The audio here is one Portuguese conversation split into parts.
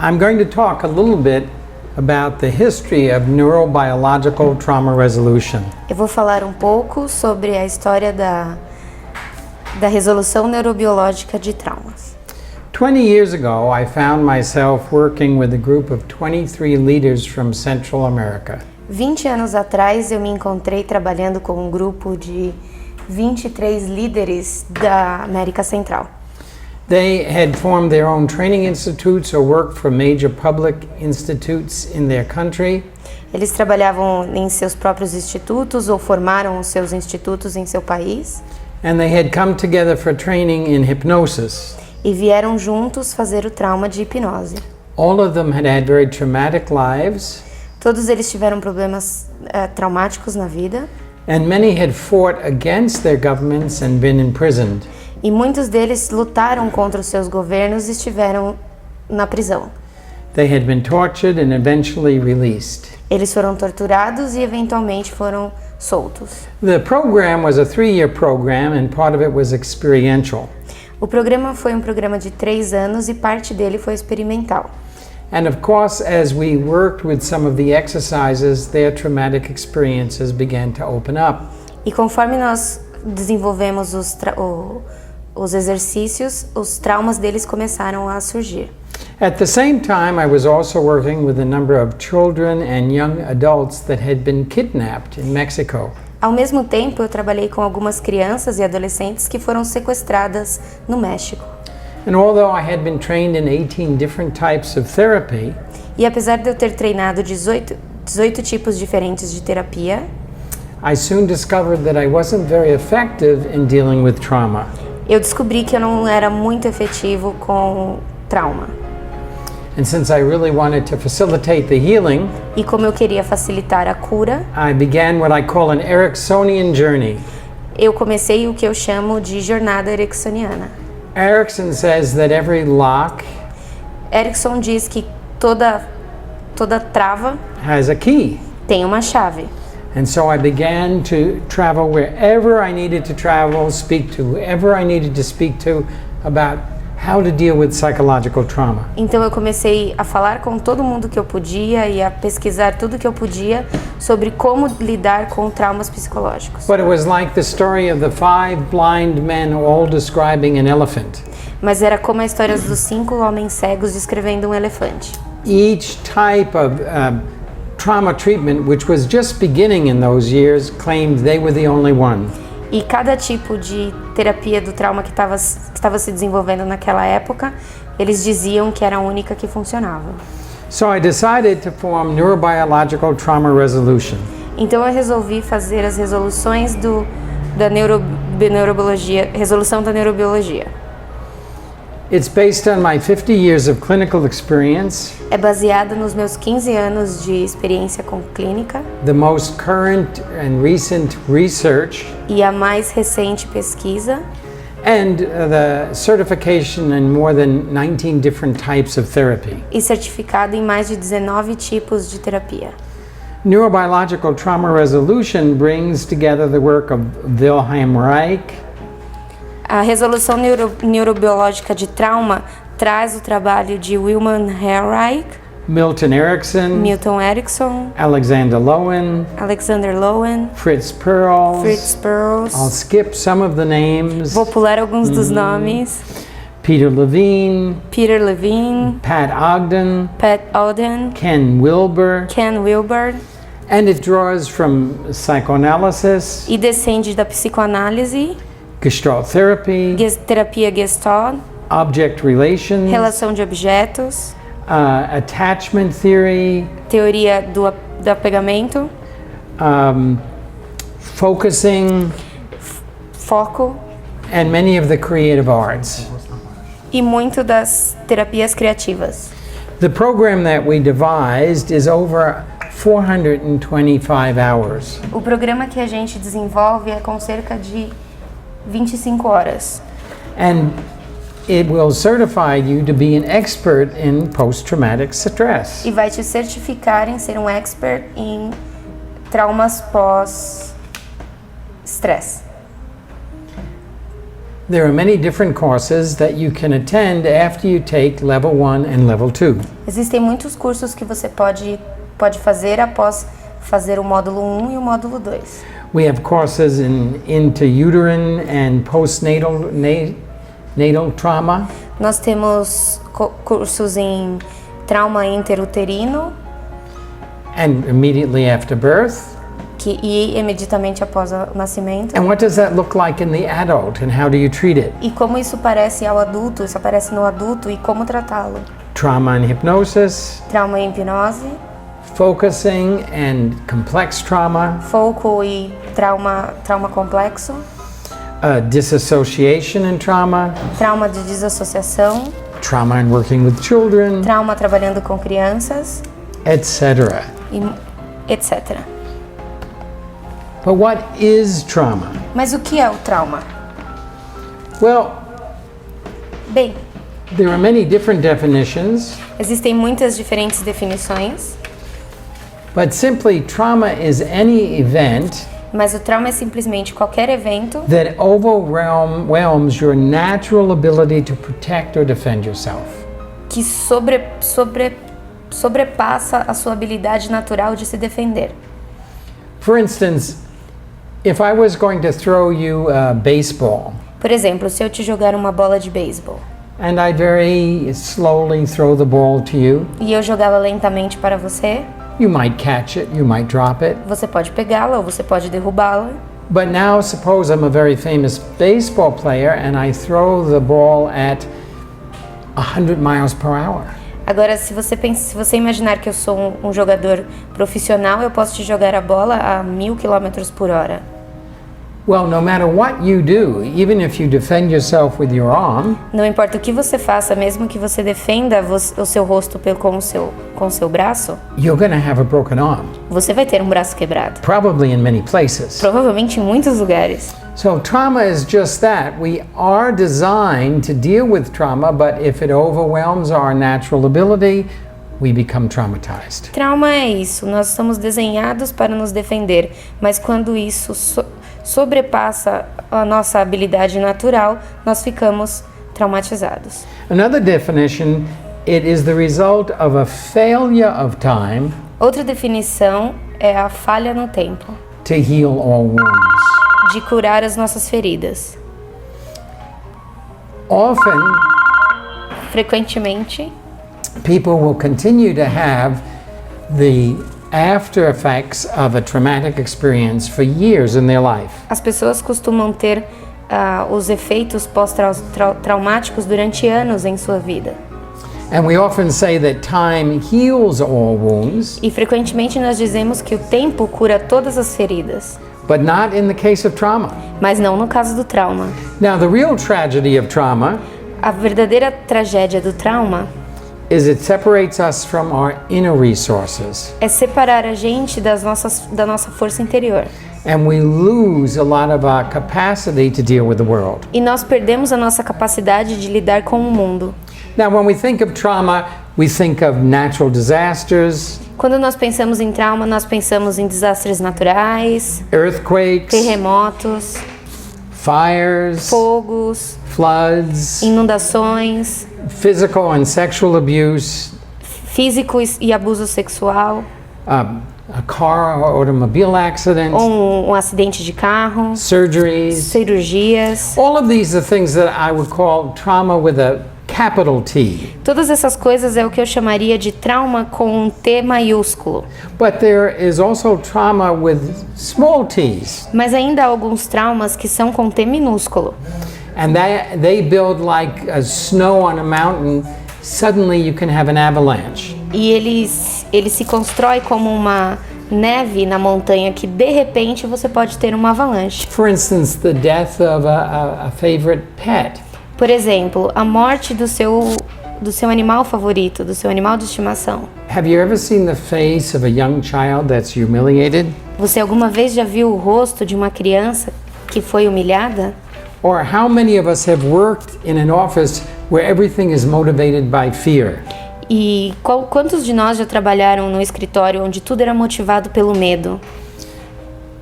I'm going to talk a little bit about the history of neurobiological trauma resolution. Eu vou falar um pouco sobre a história da resolução neurobiológica de traumas. 20 years ago, I found myself working with a group of 23 leaders from Central America. 20 anos atrás, eu me encontrei trabalhando com um grupo de 23 líderes da América Central. They had formed their own training institutes or worked for major public institutes in their country. Eles trabalhavam em seus próprios institutos ou formaram os seus institutos em seu país. And they had come together for training in hypnosis. E vieram juntos fazer o trauma de hipnose. All of them had had very traumatic lives. Todos eles tiveram problemas traumáticos na vida. And many had fought against their governments and been imprisoned. E muitos deles lutaram contra os seus governos e estiveram na prisão. They had been tortured and eventually released. Eles foram torturados e eventualmente foram soltos. The program was a 3-year program and part of it was experiential. O programa foi um programa de 3 anos e parte dele foi experimental. And of course, as we worked with some of the exercises, their traumatic experiences began to open up. E conforme nós desenvolvemos os exercícios, os traumas deles começaram a surgir. At the same time, I was also working with a number of children and young adults that had been kidnapped in Mexico. Ao mesmo tempo, eu trabalhei com algumas crianças e adolescentes que foram sequestradas no México. And although I had been trained in 18 different types of therapy, E apesar de eu ter treinado 18 tipos diferentes de terapia, I soon discovered that I wasn't very effective in dealing with trauma. eu descobri que eu não era muito efetivo com trauma. And since I really wanted to facilitate the healing, E como eu queria facilitar a cura, I began what I call an Ericksonian journey. eu comecei o que eu chamo de jornada ericksoniana. Erickson says that every lock Erickson diz que toda trava has a key. tem uma chave. And so I began to travel wherever I needed to travel, speak to whoever I needed to speak to about how to deal with psychological trauma. Então eu comecei a falar com todo mundo que eu podia e a pesquisar tudo que eu podia sobre como lidar com traumas psicológicos. But it was like the story of the 5 blind men all describing an elephant. Mas era como a história dos 5 homens cegos descrevendo um elefante. Each type of trauma treatment, which was just beginning in those years, claimed they were the only one. E cada tipo de terapia do trauma que estava se desenvolvendo naquela época, eles diziam que era a única que funcionava. So I decided to form neurobiological trauma resolution. Então eu resolvi fazer as resoluções da neurobiologia, resolução da neurobiologia. It's based on my 50 years of clinical experience, É baseada nos meus 15 anos de experiência com clínica the most current and recent research, e a mais recente pesquisa and the certification in more than 19 different types of therapy. e certificada em mais de 19 tipos de terapia. Neurobiological trauma resolution brings together the work of Wilhelm Reich, A resolução neurobiológica de trauma traz o trabalho de Wilhelm Reich, Milton Erickson, Milton Erickson, Alexander Lowen, Alexander Lowen, Fritz Perls. Fritz Perls. I'll skip some of the names. Vou pular alguns dos nomes. Peter Levine, Peter Levine, Pat Ogden, Pat Ogden, Ken Wilber, Ken Wilber, and it draws from psychoanalysis, e descende da psicoanálise, Gestalt therapy, terapia Gestalt, object relations, relação de objetos, attachment theory, teoria do apegamento, focusing, foco and many of the creative arts. e muito das terapias criativas. The program that we devised is over 425 hours. O programa que a gente desenvolve é com cerca de 25 horas. And it will certify you to be an expert in post-traumatic stress. E vai te certificar em ser um expert em traumas pós-stress. There are many different courses that you can attend after you take level 1 and level 2. Existem muitos cursos que você pode fazer após fazer o módulo 1 e o módulo 2. We have courses into uterine and postnatal natal trauma, Nós temos cursos em trauma intrauterino and immediately after birth. e imediatamente após o nascimento. And what does that look like in the adult, and how do you treat it? E como isso parece ao adulto, isso aparece no adulto e como tratá-lo. Trauma and hypnosis, Trauma e hipnose, focusing and complex trauma, foco e trauma complexo, disassociation and trauma, trauma de desassociação, trauma and working with children, trauma trabalhando com crianças, etc. e etc. But what is trauma? Mas o que é o trauma? Well, Bem, there are many different definitions, existem muitas diferentes definições, but simply trauma is any event mas o trauma é simplesmente qualquer evento that overwhelms your natural ability to protect or defend yourself. que sobrepassa a sua habilidade natural de se defender. For instance, if I was going to throw you a baseball, Por exemplo, se eu te jogar uma bola de beisebol and I'd very slowly throw the ball to you, e eu jogá-la lentamente para você, you might catch it, you might drop it. você pode pegá-la ou você pode derrubá-la. But now suppose I'm a very famous baseball player and I throw the ball at 100 miles per hour. Agora, se você imaginar que eu sou um jogador profissional, eu posso te jogar a bola a 1000 km por hora. Well, no matter what you do, even if you defend yourself with your arm, Não importa o que você faça, mesmo que você defenda o seu rosto com o seu braço, you're going to have a broken arm, você vai ter um braço quebrado. probably in many places. Provavelmente em muitos lugares. So trauma is just that. We are designed to deal with trauma, but if it overwhelms our natural ability, we become traumatized. Trauma é isso, nós estamos desenhados para nos defender, mas quando isso sobrepassa a nossa habilidade natural, nós ficamos traumatizados. Another definition, it is the result of a failure of time Outra definição é a falha no tempo, to heal all wounds. de curar as nossas feridas. Often, Frequentemente, people will continue to have the after effects of a traumatic experience for years in their life. as pessoas costumam ter os efeitos pós-traumáticos durante anos em sua vida. And we often say that time heals all wounds, E frequentemente nós dizemos que o tempo cura todas as feridas, but not in the case of trauma. mas não no caso do trauma. Now, the real tragedy of trauma A verdadeira tragédia do trauma is it separates us from our inner resources, é separar a gente da nossa força interior. and we lose a lot of our capacity to deal with the world. E nós perdemos a nossa capacidade de lidar com o mundo. Now, when we think of trauma, we think of natural disasters, Quando nós pensamos em trauma, nós pensamos em desastres naturais, earthquakes, terremotos, fires, fogos, floods, inundações, physical and sexual abuse, físico e abuso sexual, a car or automobile accident, ou um acidente de carro, surgeries. cirurgias. All of these are things that I would call trauma with a capital T. Todas essas coisas é o que eu chamaria de trauma com um T maiúsculo. But there is also trauma with small t's. Mas ainda há alguns traumas que são com T minúsculo. And they build like a snow on a mountain. Suddenly you can have an avalanche. E ele se constrói como uma neve na montanha que de repente você pode ter uma avalanche. For instance, the death of a favorite pet. Por exemplo, a morte do seu animal favorito, do seu animal de estimação. Have you ever seen the face of a young child that's humiliated? Você alguma vez já viu o rosto de uma criança que foi humilhada? Or how many of us have worked in an office where everything is motivated by fear? E quantos de nós já trabalharam no escritório onde tudo era motivado pelo medo?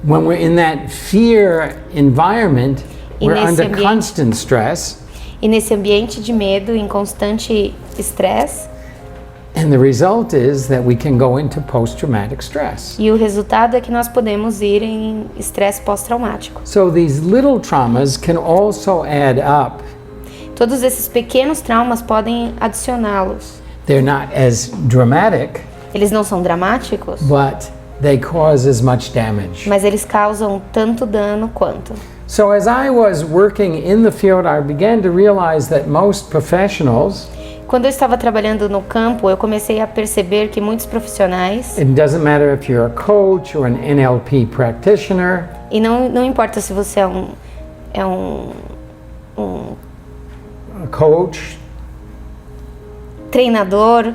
When we're in that fear environment, E We're nesse under ambiente- constant stress, E nesse ambiente de medo, em constante estresse, and the result is that we can go into post-traumatic stress. e o resultado é que nós podemos ir em estresse pós-traumático. So these little traumas can also add up. Todos esses pequenos traumas podem adicioná-los. They're not as dramatic, Eles não são dramáticos, but they cause as much damage. mas eles causam tanto dano quanto. So as I was working in the field, I began to realize that most professionals, Quando eu estava trabalhando no campo, eu comecei a perceber que muitos profissionais, it doesn't matter if you're a coach or an NLP practitioner, e não importa se você é um a coach, treinador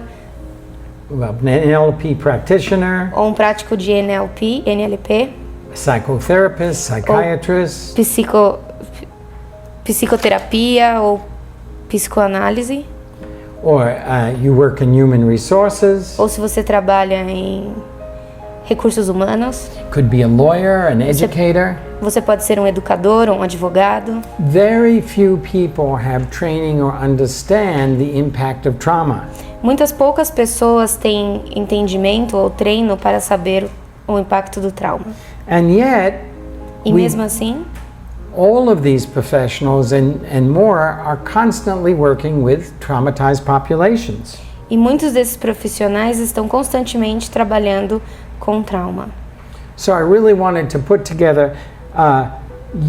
well, an NLP practitioner, ou um prático de NLP, psychotherapist, psychiatrist, psicoterapia ou psicoanálise, or you work in human resources, ou se você trabalha em recursos humanos, could be a lawyer, an educator. você pode ser um educador ou um advogado. Very few people have training or understand the impact of trauma. Muitas poucas pessoas têm entendimento ou treino para saber o impacto do trauma. And yet, E We- mesmo assim, all of these professionals and more are constantly working with traumatized populations. e muitos desses profissionais estão constantemente trabalhando com trauma. So I really wanted to put together a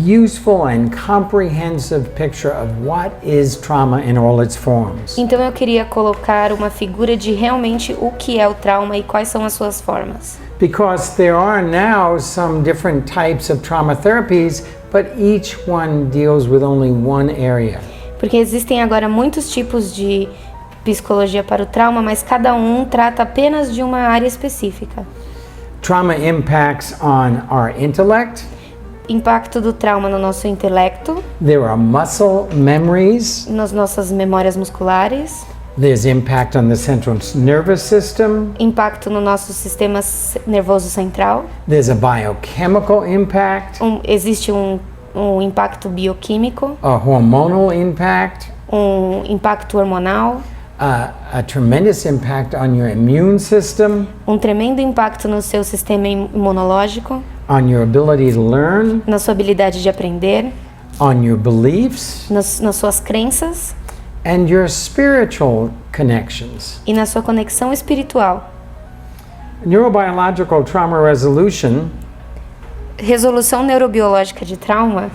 useful and comprehensive picture of what is trauma in all its forms. Então eu queria colocar uma figura de realmente o que é o trauma e quais são as suas formas. Because there are now some different types of trauma therapies, but each one deals with only one area. Porque existem agora muitos tipos de psicologia para o trauma, mas cada um trata apenas de uma área específica. Trauma impacts on our intellect. Impacto do trauma no nosso intelecto, There are muscle memories. nas nossas memórias musculares, There's impact on the central nervous system. impacto no nosso sistema nervoso central, There's a biochemical impact, existe um impacto bioquímico, a hormonal impact, um impacto hormonal, a tremendous impact on your immune system, um tremendo impacto no seu sistema imunológico, on your ability to learn, na sua habilidade de aprender, on your beliefs, nas suas crenças and your spiritual connections. e na sua conexão espiritual. Neurobiological trauma resolution Resolução neurobiológica de trauma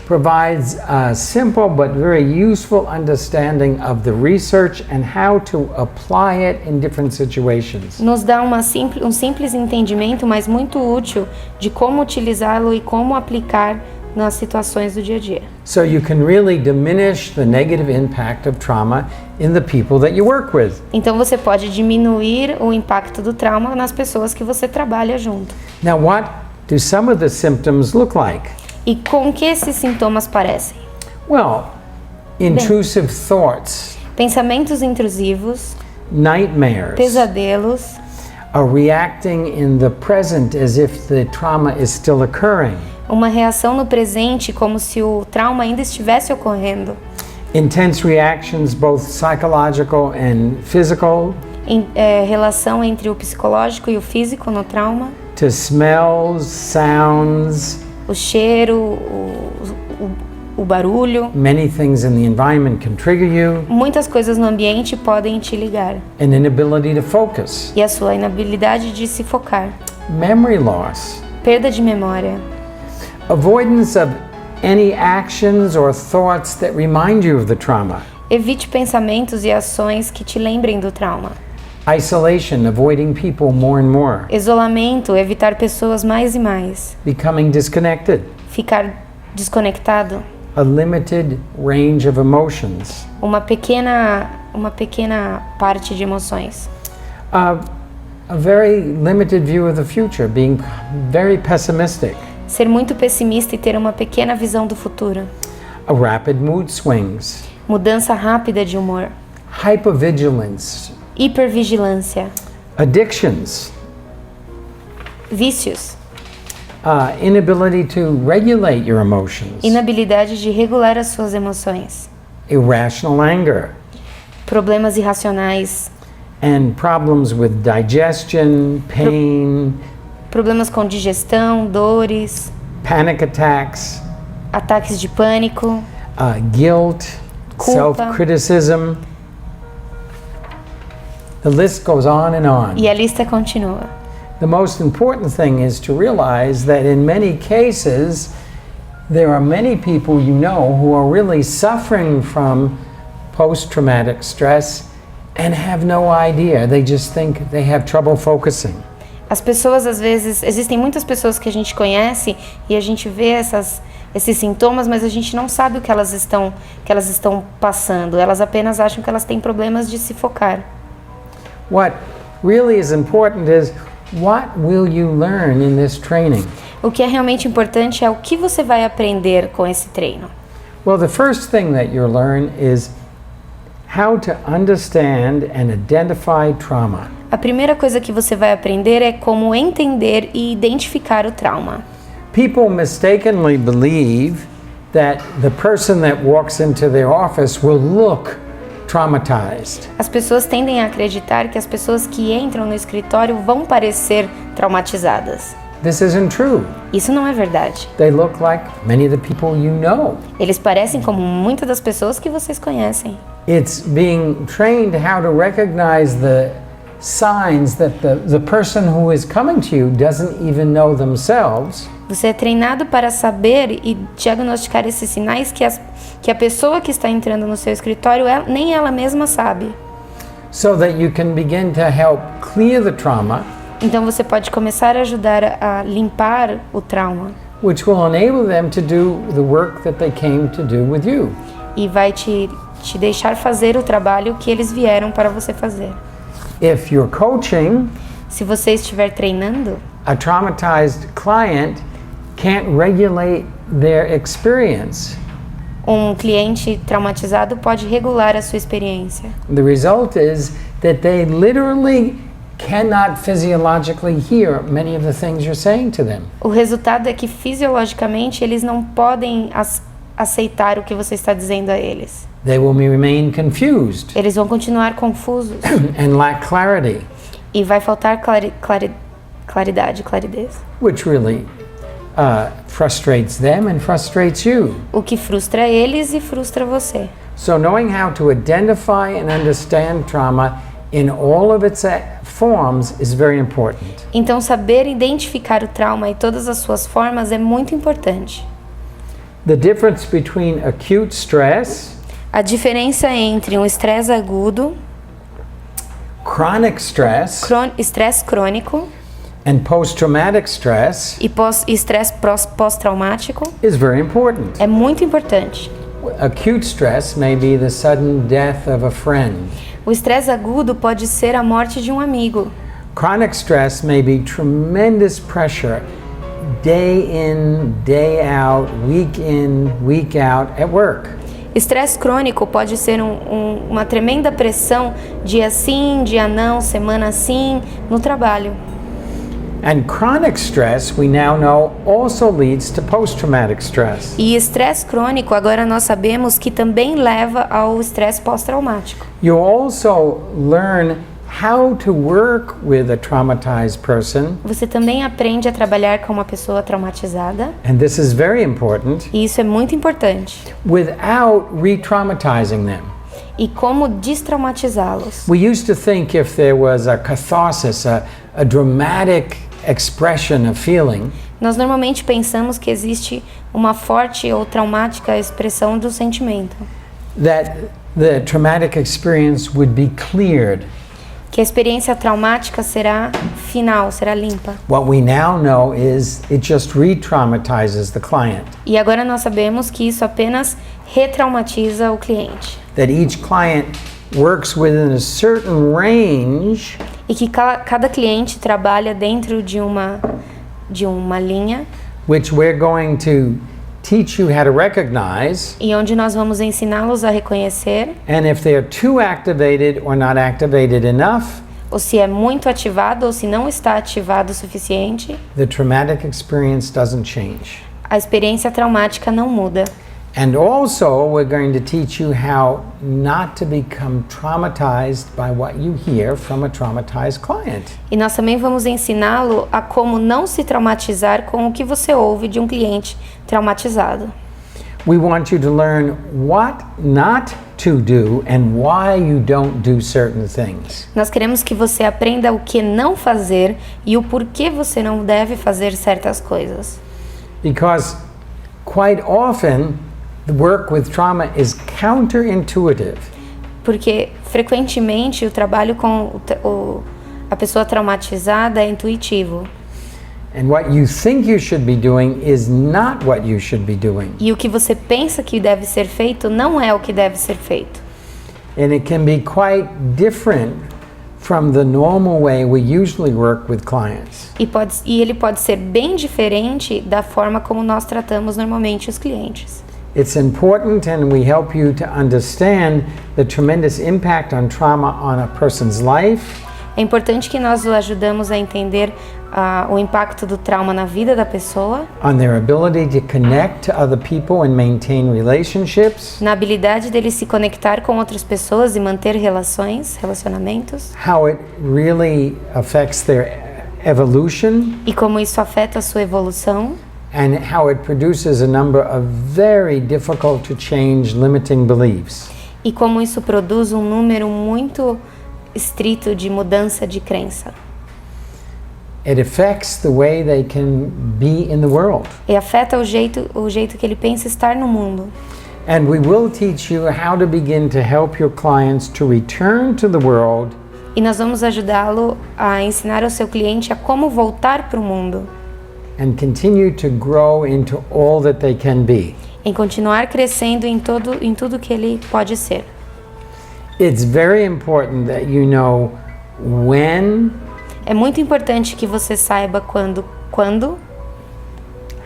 provides a simple but very useful understanding of the research and how to apply it in different situations. nos dá um simples entendimento, mas muito útil, de como utilizá-lo e como aplicar nas situações do dia a dia. So you can really diminish the negative impact of trauma in the people that you work with. Então você pode diminuir o impacto do trauma nas pessoas que você trabalha junto. Now, what do some of the symptoms look like? E com que esses sintomas parecem? Well, intrusive thoughts, Pensamentos intrusivos, nightmares, pesadelos, reacting in the present as if the trauma is still occurring, uma reação no presente como se o trauma ainda estivesse ocorrendo, intense reactions, both psychological and physical, relação entre o psicológico e o físico no trauma, to smells, sounds, o cheiro, o barulho. many things in the environment can trigger you, Muitas coisas no ambiente podem te ligar. an inability to focus, E a sua inabilidade de se focar. memory loss, Perda de memória. avoidance of any actions or thoughts that remind you of the trauma, Evite pensamentos e ações que te lembrem do trauma. isolation, avoiding people more and more, Isolamento, evitar pessoas mais e mais. becoming disconnected, Ficar desconectado. a limited range of emotions, Uma pequena parte de emoções. a very limited view of the future, being very pessimistic, Ser muito pessimista e ter uma pequena visão do futuro. a rapid mood swings, Mudança rápida de humor. hypervigilance, Hipervigilância. addictions, Vícios. inability to regulate your emotions, inabilidade de regular as suas emoções, irrational anger, problemas irracionais, and problems with digestion, pain, problemas com digestão, dores, panic attacks, ataques de pânico, guilt, Culpa. self-criticism. The list goes on and on. e a lista continua. The most important thing is to realize that in many cases, there are many people you know who are really suffering from post-traumatic stress and have no idea. They just think they have trouble focusing. As pessoas, às vezes, existem muitas pessoas que a gente conhece e a gente vê esses sintomas, mas a gente não sabe o que elas estão passando. Elas apenas acham que elas têm problemas de se focar. What really is important is what will you learn in this training? O que é realmente importante é o que você vai aprender com esse treino. Well, the first thing that you'll learn is how to understand and identify trauma. A primeira coisa que você vai aprender é como entender e identificar o trauma. People mistakenly believe that the person that walks into their office will look traumatized. As pessoas tendem a acreditar que as pessoas que entram no escritório vão parecer traumatizadas. This isn't true. Isso não é verdade. They look like many of the people you know. Eles parecem como muitas das pessoas que vocês conhecem. It's being trained how to recognize the signs that the person who is coming to you doesn't even know themselves. Você é treinado para saber e diagnosticar esses sinais que a pessoa que está entrando no seu escritório nem ela mesma sabe. So that you can begin to help clear the trauma, Então você pode começar a ajudar a limpar o trauma which will enable them to do the work that they came to do with you. e vai te deixar fazer o trabalho que eles vieram para você fazer. If you're coaching, Se você estiver treinando, a traumatized client can't regulate their experience. um cliente traumatizado pode regular a sua experiência. The result is that they literally cannot physiologically hear many of the things you're saying to them. O resultado é que fisiologicamente eles não podem aceitar o que você está dizendo a eles. They will remain confused Eles vão continuar confusos and lack clarity, e vai faltar claridez, which really frustrates them and frustrates you. o que frustra eles e frustra você. So knowing how to identify and understand trauma in all of its forms is very important. Então saber identificar o trauma e todas as suas formas é muito importante. The difference between acute stress, A diferença entre um estresse agudo, chronic stress, estresse crônico and post-traumatic stress e estresse pós-traumático is very important. é muito importante. Acute stress may be the sudden death of a friend. O estresse agudo pode ser a morte de um amigo. Chronic stress may be tremendous pressure day in, day out, week in, week out at work. Estresse crônico pode ser uma tremenda pressão, dia sim, dia não, semana sim, no trabalho. And chronic stress, we now know, also leads to post-traumatic stress. E estresse crônico, agora nós sabemos que também leva ao estresse pós-traumático. You also learn how to work with a traumatized person, Você também aprende a trabalhar com uma pessoa traumatizada, and this is very important, e isso é muito importante. without re-traumatizing them. E como destraumatizá-los. We used to think if there was a catharsis, a dramatic expression of feeling, Nós normalmente pensamos que existe uma forte ou traumática expressão do sentimento, that the traumatic experience would be cleared. que a experiência traumática será final, será limpa. What we now know is it just re-traumatizes the client. E agora nós sabemos que isso apenas retraumatiza o cliente. That each client works within a certain range E que cada cliente trabalha dentro de uma linha, which we're going to teach you how to recognize, e onde nós vamos ensiná-los a reconhecer, and if they're too activated or not activated enough, ou se é muito ativado ou se não está ativado o suficiente, the traumatic experience doesn't change. a experiência traumática não muda. And also, we're going to teach you how not to become traumatized by what you hear from a traumatized client. E nós também vamos ensiná-lo a como não se traumatizar com o que você ouve de um cliente traumatizado. We want you to learn what not to do and why you don't do certain things. Nós queremos que você aprenda o que não fazer e o porquê você não deve fazer certas coisas. Because quite often, the work with trauma is counterintuitive. Porque frequentemente o trabalho com a pessoa traumatizada é intuitivo. And what you think you should be doing is not what you should be doing. E o que você pensa que deve ser feito não é o que deve ser feito. And it can be quite different from the normal way we usually work with clients. E ele pode ser bem diferente da forma como nós tratamos normalmente os clientes. It's important, and we help you to understand the tremendous impact on trauma on a person's life. É importante que nós o ajudamos a entender o impacto do trauma na vida da pessoa, On their ability to connect to other people and maintain relationships, na habilidade dele se conectar com outras pessoas e manter relacionamentos, how it really affects their evolution, e como isso afeta a sua evolução, and how it produces a number of very difficult to change limiting beliefs. e como isso produz um número muito estrito de mudança de crença. It affects the way they can be in the world. E afeta o jeito que ele pensa estar no mundo. And we will teach you how to begin to help your clients to return to the world E nós vamos ajudá-lo a ensinar ao seu cliente a como voltar para o mundo, and continue to grow into all that they can be. em continuar crescendo em tudo que ele pode ser. It's very important that you know when, É muito importante que você saiba quando,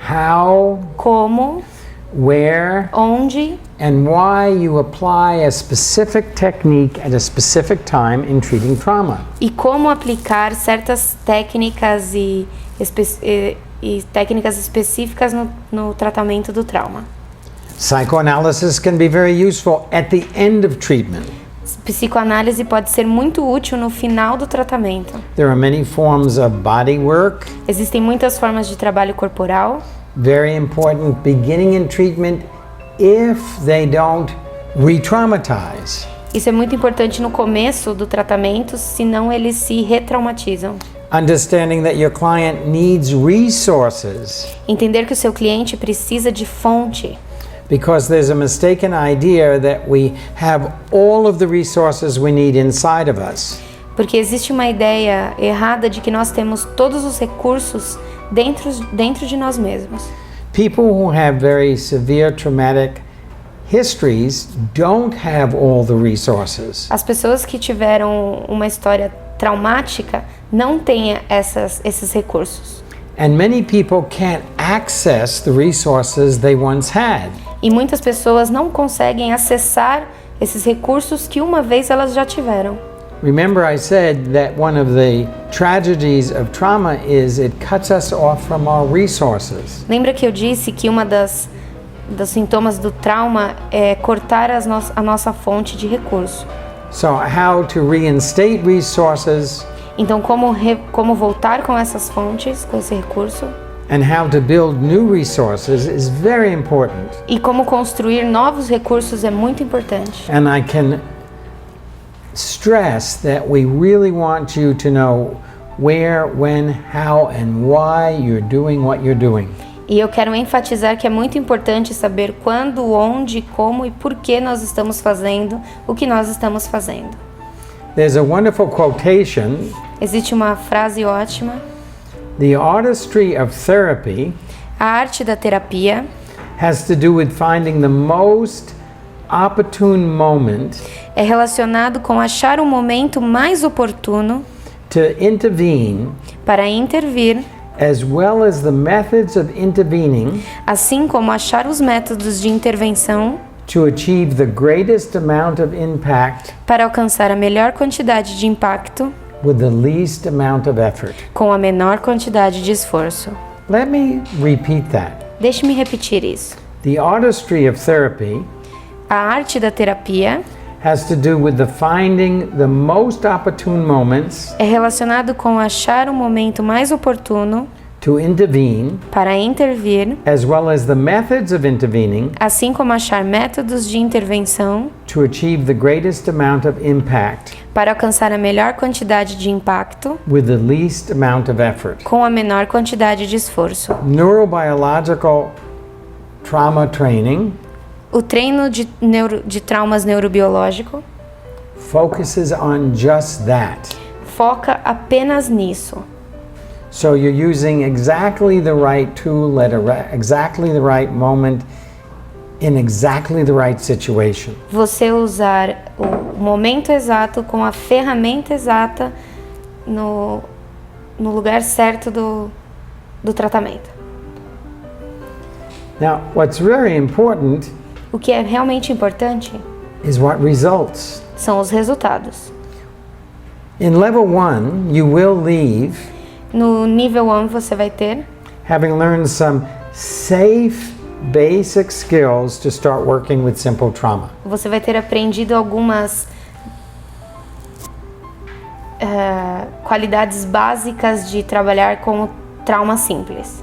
how, como, where, onde and why you apply a specific technique at a specific time in treating trauma. e como aplicar certas técnicas e técnicas específicas no tratamento do trauma. Psychoanalysis can be very useful at the end of treatment. Psicoanálise pode ser muito útil no final do tratamento. There are many forms of body work, Existem muitas formas de trabalho corporal, very important beginning in treatment if they don't re-traumatize. Isso é muito importante no começo do tratamento, senão eles se retraumatizam. Understanding that your client needs resources Entender que o seu cliente precisa de fonte, because there's a mistaken idea that we have all of the resources we need inside of us. porque existe uma ideia errada de que nós temos todos os recursos dentro de nós mesmos. People who have very severe traumatic histories don't have all the resources. As pessoas que tiveram uma história traumática não têm esses recursos. And many people can't access the resources they once had. E muitas pessoas não conseguem acessar esses recursos que uma vez elas já tiveram. Remember I said that one of the tragedies of trauma is it cuts us off from our resources. Lembra que eu disse que uma dos sintomas do trauma é cortar a nossa fonte de recurso. So how to reinstate resources Então, como voltar com essas fontes, com esse recurso, and how to build new resources is very important. e como construir novos recursos é muito importante. And I can stress that we really want you to know where, when, how, and why you're doing what you're doing. E eu quero enfatizar que é muito importante saber quando, onde, como e por que nós estamos fazendo o que nós estamos fazendo. There's a wonderful quotation. Existe uma frase ótima: The artistry of therapy a arte da terapia has to do with finding the most opportune moment é relacionado com achar o momento mais oportuno to intervene, para intervir, as well as the methods of intervening assim como achar os métodos de intervenção to achieve the greatest amount of impact para alcançar a melhor quantidade de impacto with the least amount of effort. com a menor quantidade de esforço. Let me repeat that. Deixe-me repetir isso. The artistry of therapy A arte da terapia has to do with the finding the most opportune moments é relacionado com achar o momento mais oportuno to intervene, para intervir, as well as the methods of intervening assim como achar métodos de intervenção to achieve the greatest amount of impact para alcançar a melhor quantidade de impacto with the least amount of effort. com a menor quantidade de esforço. Neurobiological trauma training O treino de traumas neurobiológico focuses on just that. foca apenas nisso. So you're using exactly the right tool at exactly the right moment in exactly the right situation. Você usar o momento exato com a ferramenta exata no lugar certo do tratamento. Now, what's very important O que é realmente importante is what results. são os resultados. In level 1, you will leave No nível 1 você vai ter, having learned some safe basic skills to start working with simple trauma. você vai ter aprendido algumas qualidades básicas de trabalhar com o trauma simples.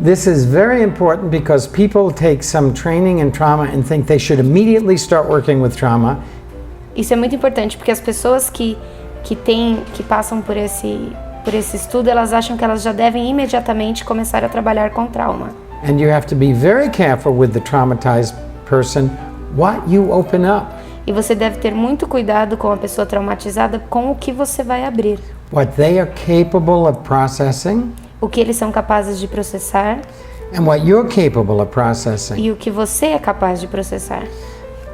This is very important because people take some training in trauma and think they should immediately start working with trauma. Isso é muito importante porque as pessoas que passam por esse estudo, elas acham que elas já devem imediatamente começar a trabalhar com trauma. And you have to be very careful with the traumatized person what you open up, E você deve ter muito cuidado com a pessoa traumatizada com o que você vai abrir, what they are capable of processing, o que eles são capazes de processar and what you're capable of processing. e o que você é capaz de processar.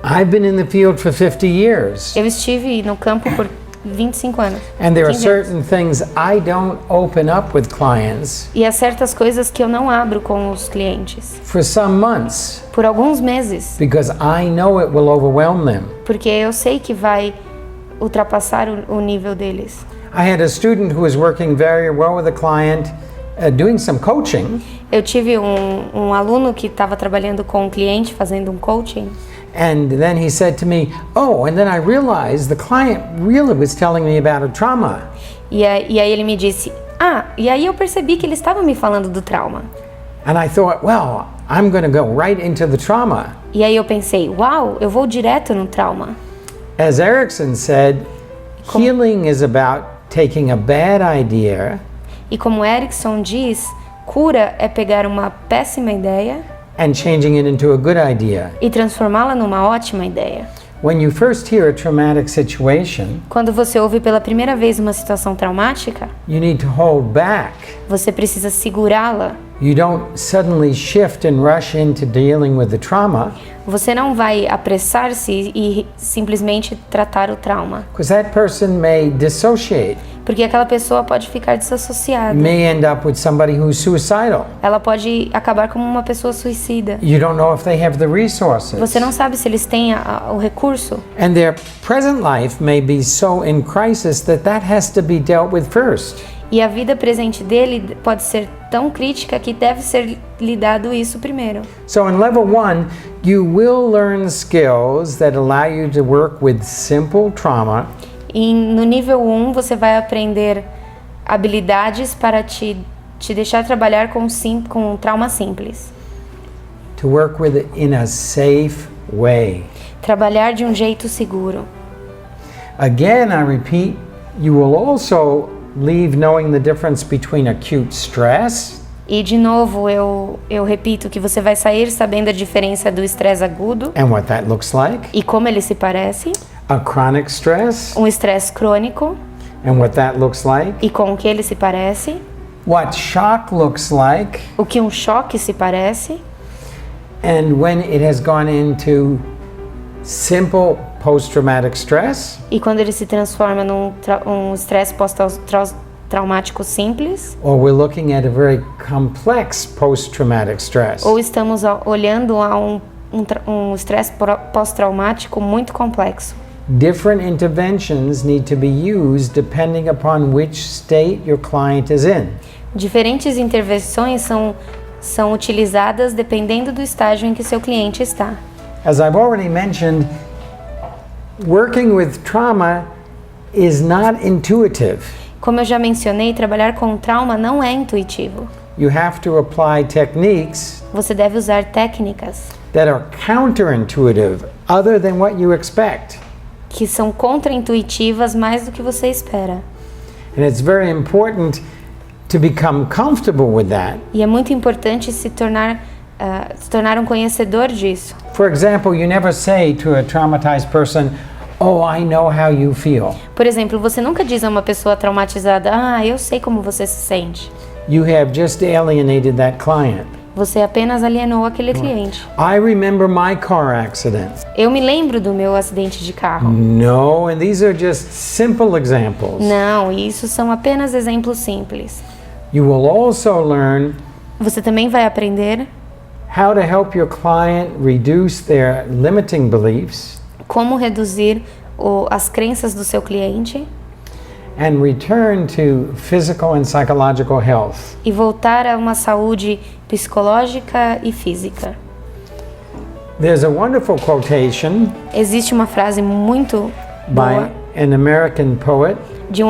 I've been in the field for 50 years, Eu estive no campo por 25 anos. and there are 15 anos. certain things I don't open up with clients E há certas coisas que eu não abro com os clientes for some months por alguns meses, because I know it will overwhelm them. porque eu sei que vai ultrapassar o nível deles. I had a student who was working very well with a client, doing some coaching, Eu tive um aluno que estava trabalhando com um cliente, fazendo um coaching, and then he said to me, "Oh, and then I realized the client really was telling me about a trauma." e aí ele me disse, e aí eu percebi que ele estava me falando do trauma. And I thought, well, I'm going to go right into the trauma. E aí eu pensei, uau, eu vou direto no trauma. As Erickson said, healing is about taking a bad idea E como Erickson diz, cura é pegar uma péssima ideia and changing it into a good idea. e transformá-la numa ótima ideia. When you first hear a traumatic situation, Quando você ouve pela primeira vez uma situação traumática, you need to hold back. você precisa segurá-la. You don't suddenly shift and rush into dealing with the trauma, Você não vai apressar-se e simplesmente tratar o trauma, because that person may dissociate, porque aquela pessoa pode ficar desassociada. may end up with somebody who's suicidal. Ela pode acabar como uma pessoa suicida. You don't know if they have the resources. Você não sabe se eles têm o recurso. And their present life may be so in crisis that has to be dealt with first. E a vida presente dele pode ser tão crítica que deve ser lidado isso primeiro. So in level 1, you will learn skills that allow you to work with simple trauma E no nível 1 você vai aprender habilidades para te deixar trabalhar com trauma simples. to work with it in a safe way. Trabalhar de um jeito seguro. Again, I repeat, you will also leave knowing the difference between acute stress E de novo eu repito que você vai sair sabendo a diferença do estresse agudo and what that looks like, e como ele se parece, a chronic stress um estresse crônico and what that looks like, e com o que ele se parece, what shock looks like, o que um choque se parece and when it has gone into simple post-traumatic stress, e quando ele se transforma num estresse pós-traumático simples, or we're looking at a very complex post-traumatic stress. ou estamos olhando a um estresse pós-traumático muito complexo. different interventions need to be used depending upon which state your client is in. Diferentes intervenções são utilizadas dependendo do estágio em que seu cliente está. As I've already mentioned, working with trauma is not intuitive. Como eu já mencionei, trabalhar com trauma não é intuitivo. You have to apply techniques Você deve usar técnicas that are counterintuitive, other than what you expect. que são contraintuitivas mais do que você espera. And it's very important to become comfortable with that. E é muito importante se tornar um conhecedor disso. For example, you never say to a traumatized person, "Oh, I know how you feel." Por exemplo, você nunca diz a uma pessoa traumatizada, eu sei como você se sente. You have just alienated that client. Você apenas alienou aquele cliente. I remember my car accident. Eu me lembro do meu acidente de carro. No, and these are just simple examples. Não, isso são apenas exemplos simples. You will also learn Você também vai aprender how to help your client reduce their limiting beliefs como reduzir as crenças do seu cliente and return to physical and psychological health. e voltar a uma saúde psicológica e física. There's a wonderful quotation Existe uma frase muito boa by an American poet, de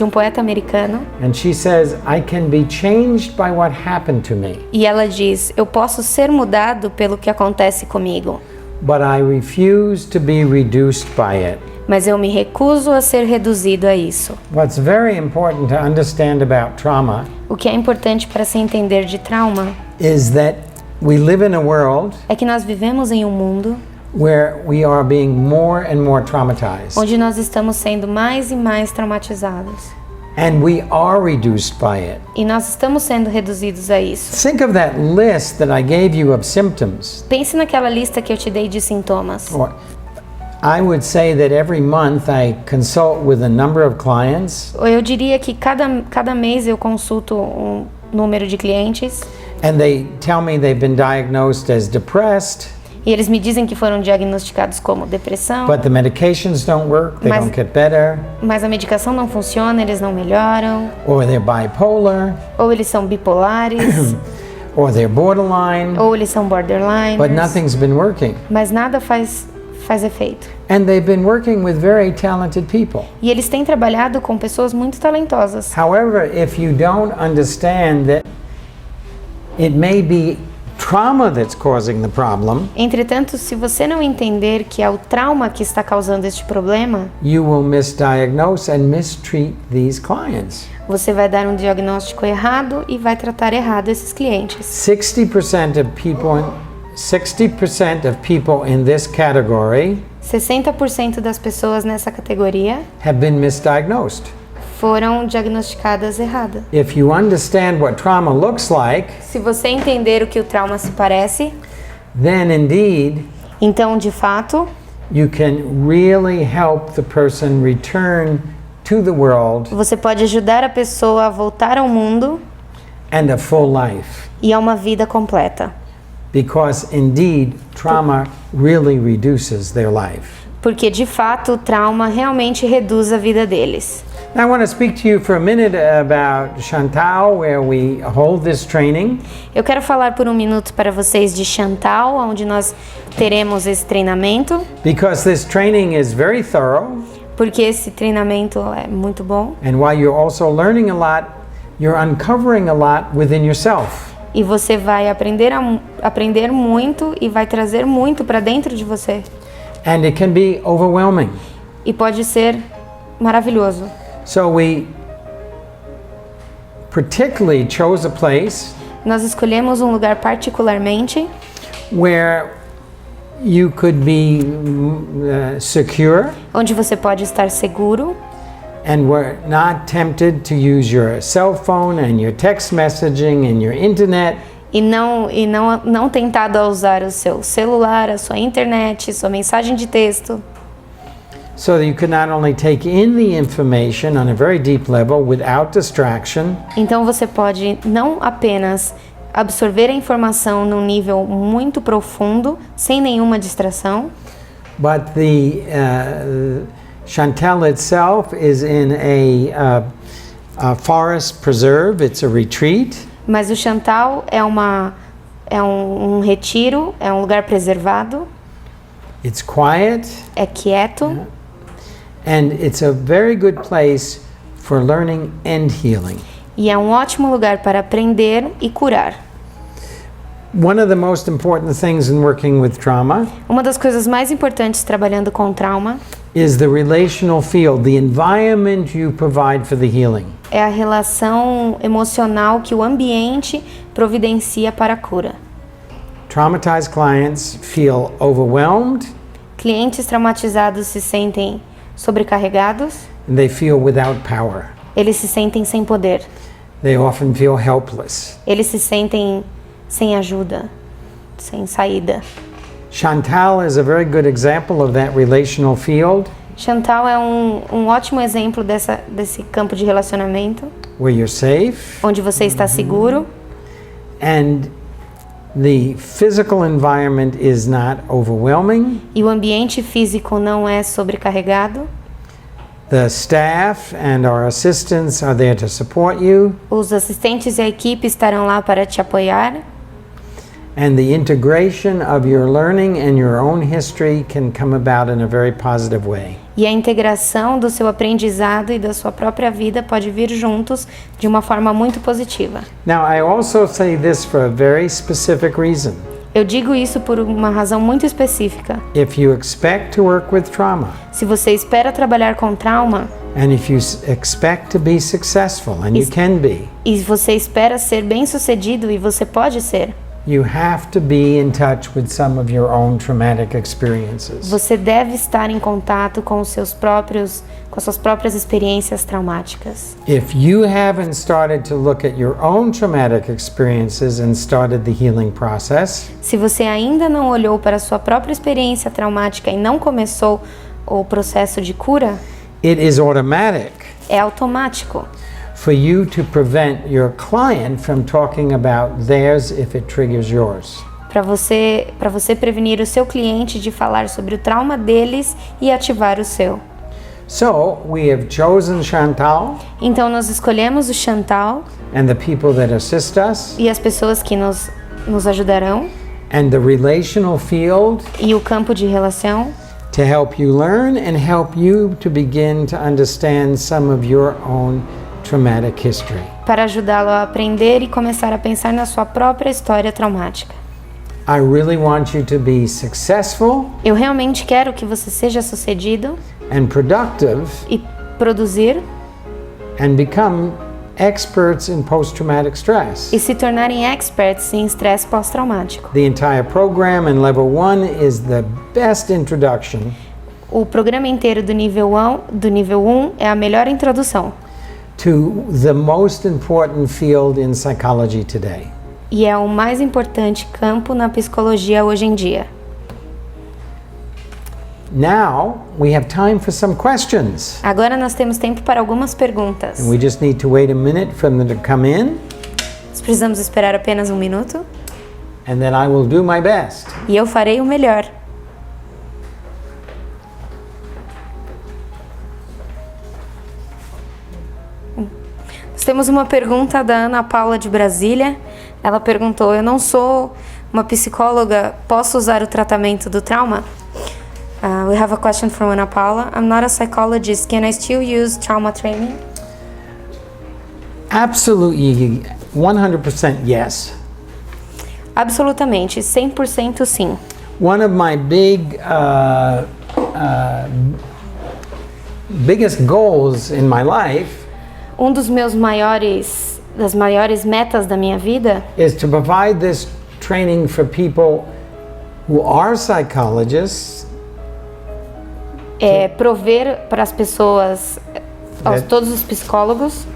um poeta americano, and she says, "I can be changed by what happened to me, e ela diz: eu posso ser mudado pelo que acontece comigo, but I refuse to be reduced by it." mas eu me recuso a ser reduzido a isso. What's very important to understand about trauma O que é importante para se entender de trauma is that we live in a world é que nós vivemos em um mundo where we are being more and more traumatized, onde nós estamos sendo mais e mais traumatizados. and we are reduced by it. E nós estamos sendo reduzidos a isso. Think of that list that I gave you of symptoms. Pense naquela lista que eu te dei de sintomas. Or I would say that every month I consult with a number of clients, Eu diria que cada mês eu consulto um número de clientes and they tell me they've been diagnosed as depressed, e eles me dizem que foram diagnosticados como depressão, but the medications don't work, they Mas- don't get better, mas a medicação não funciona, eles não melhoram, or they're bipolar, ou eles são bipolares, or they're borderline, ou eles são borderline, but nothing's been working. mas nada faz efeito. And they've been working with very talented people. E eles têm trabalhado com pessoas muito talentosas. However, if you don't understand that it may be trauma that's causing the problem, Entretanto, se você não entender que é o trauma que está causando este problema, you will misdiagnose and mistreat these clients. você vai dar um diagnóstico errado e vai tratar errado esses clientes. 60% of people in this category 60% das pessoas nessa categoria have been misdiagnosed. foram diagnosticadas erradas. If you understand what trauma looks like, Se você entender o que o trauma se parece, then indeed então, de fato, you can really help the person return to the world você pode ajudar a pessoa a voltar ao mundo and a full life. e a uma vida completa. Because indeed, trauma really reduces their life. Porque, de fato, o trauma realmente reduz a vida deles. Now, I want to speak to you for a minute about Chantal, where we hold this training. Eu quero falar por um minuto para vocês de Chantal, onde nós teremos esse treinamento, Because this training is very thorough, porque esse treinamento é muito bom. and while you're also learning a lot, you're uncovering a lot within yourself. E você vai aprender muito e vai trazer muito para dentro de você. And it can be overwhelming. E pode ser maravilhoso. So we particularly chose a place Nós escolhemos um lugar particularmente where you could be secure onde você pode estar seguro and were not tempted to use your cell phone and your text messaging and your internet. e não tentado a usar o seu celular, a sua internet, sua mensagem de texto, So that you could not only take in the information on a very deep level without distraction, Então você pode não apenas absorver a informação num nível muito profundo, sem nenhuma distração, but the Chantal itself is in a forest preserve. It's a retreat. Mas o Chantal é um retiro, é um lugar preservado, It's quiet, é quieto and it's a very good place for learning and healing. e é um ótimo lugar para aprender e curar. One of the most important things in working with trauma Uma das coisas mais importantes trabalhando com trauma is the relational field, the environment you provide for the healing. é a relação emocional que o ambiente providencia para a cura. Traumatized clients feel overwhelmed Clientes traumatizados se sentem sobrecarregados, and they feel without power. eles se sentem sem poder, They often feel helpless. eles se sentem sem ajuda, sem saída. Chantal is a very good example of that relational field Chantal é um ótimo exemplo desse campo de relacionamento, where you're safe onde você está seguro and the physical environment is not overwhelming. e o ambiente físico não é sobrecarregado. The staff and our assistants are there to support you, Os assistentes e a equipe estarão lá para te apoiar. and the integration of your learning and your own history can come about in a very positive way. E a integração do seu aprendizado e da sua própria vida pode vir juntos de uma forma muito positiva. Now, I also say this for a very specific reason. Eu digo isso por uma razão muito específica. If you expect to work with trauma, Se você espera trabalhar com trauma and if you expect to be successful, and you Is- can be, e você espera ser bem-sucedido e você pode ser, you have to be in touch with some of your own traumatic experiences. você deve estar em contato com as suas próprias experiências traumáticas. If you haven't started to look at your own traumatic experiences and started the healing process, Se você ainda não olhou para a sua própria experiência traumática e não começou o processo de cura, it is automatic é automático for you to prevent your client from talking about theirs if it triggers yours. para você prevenir o seu cliente de falar sobre o trauma deles e ativar o seu. So, we have chosen Chantal Então nós escolhemos o Chantal and the people that assist us e as pessoas que nos ajudarão and the relational field e o campo de relação to help you learn and help you to begin to understand some of your own traumatic history. para ajudá-lo a aprender e começar a pensar na sua própria história traumática. I really want you to be successful Eu realmente quero que você seja sucedido and productive e produzir and become experts in post-traumatic stress. e se tornarem experts em estresse pós-traumático. The entire program in level 1 is the best introduction O programa inteiro do nível 1 é a melhor introdução to the most important field in psychology today. e é o mais importante campo na psicologia hoje em dia. Now, we have time for some questions. Agora nós temos tempo para algumas perguntas. We just need to wait a minute for them to come in, Nós precisamos esperar apenas um minuto and then I will do my best. e eu farei o melhor. Nós temos uma pergunta da Ana Paula de Brasília. Ela perguntou: eu não sou uma psicóloga, posso usar o tratamento do trauma? We have a question from Ana Paula. I'm not a psychologist. Can I still use trauma training? Absolutely, 100% yes. Absolutamente, 100% sim. One of my biggest goals in my life Um dos meus das maiores metas da minha vida is to provide this training for people who are psychologists é prover para as pessoas, todos os psicólogos,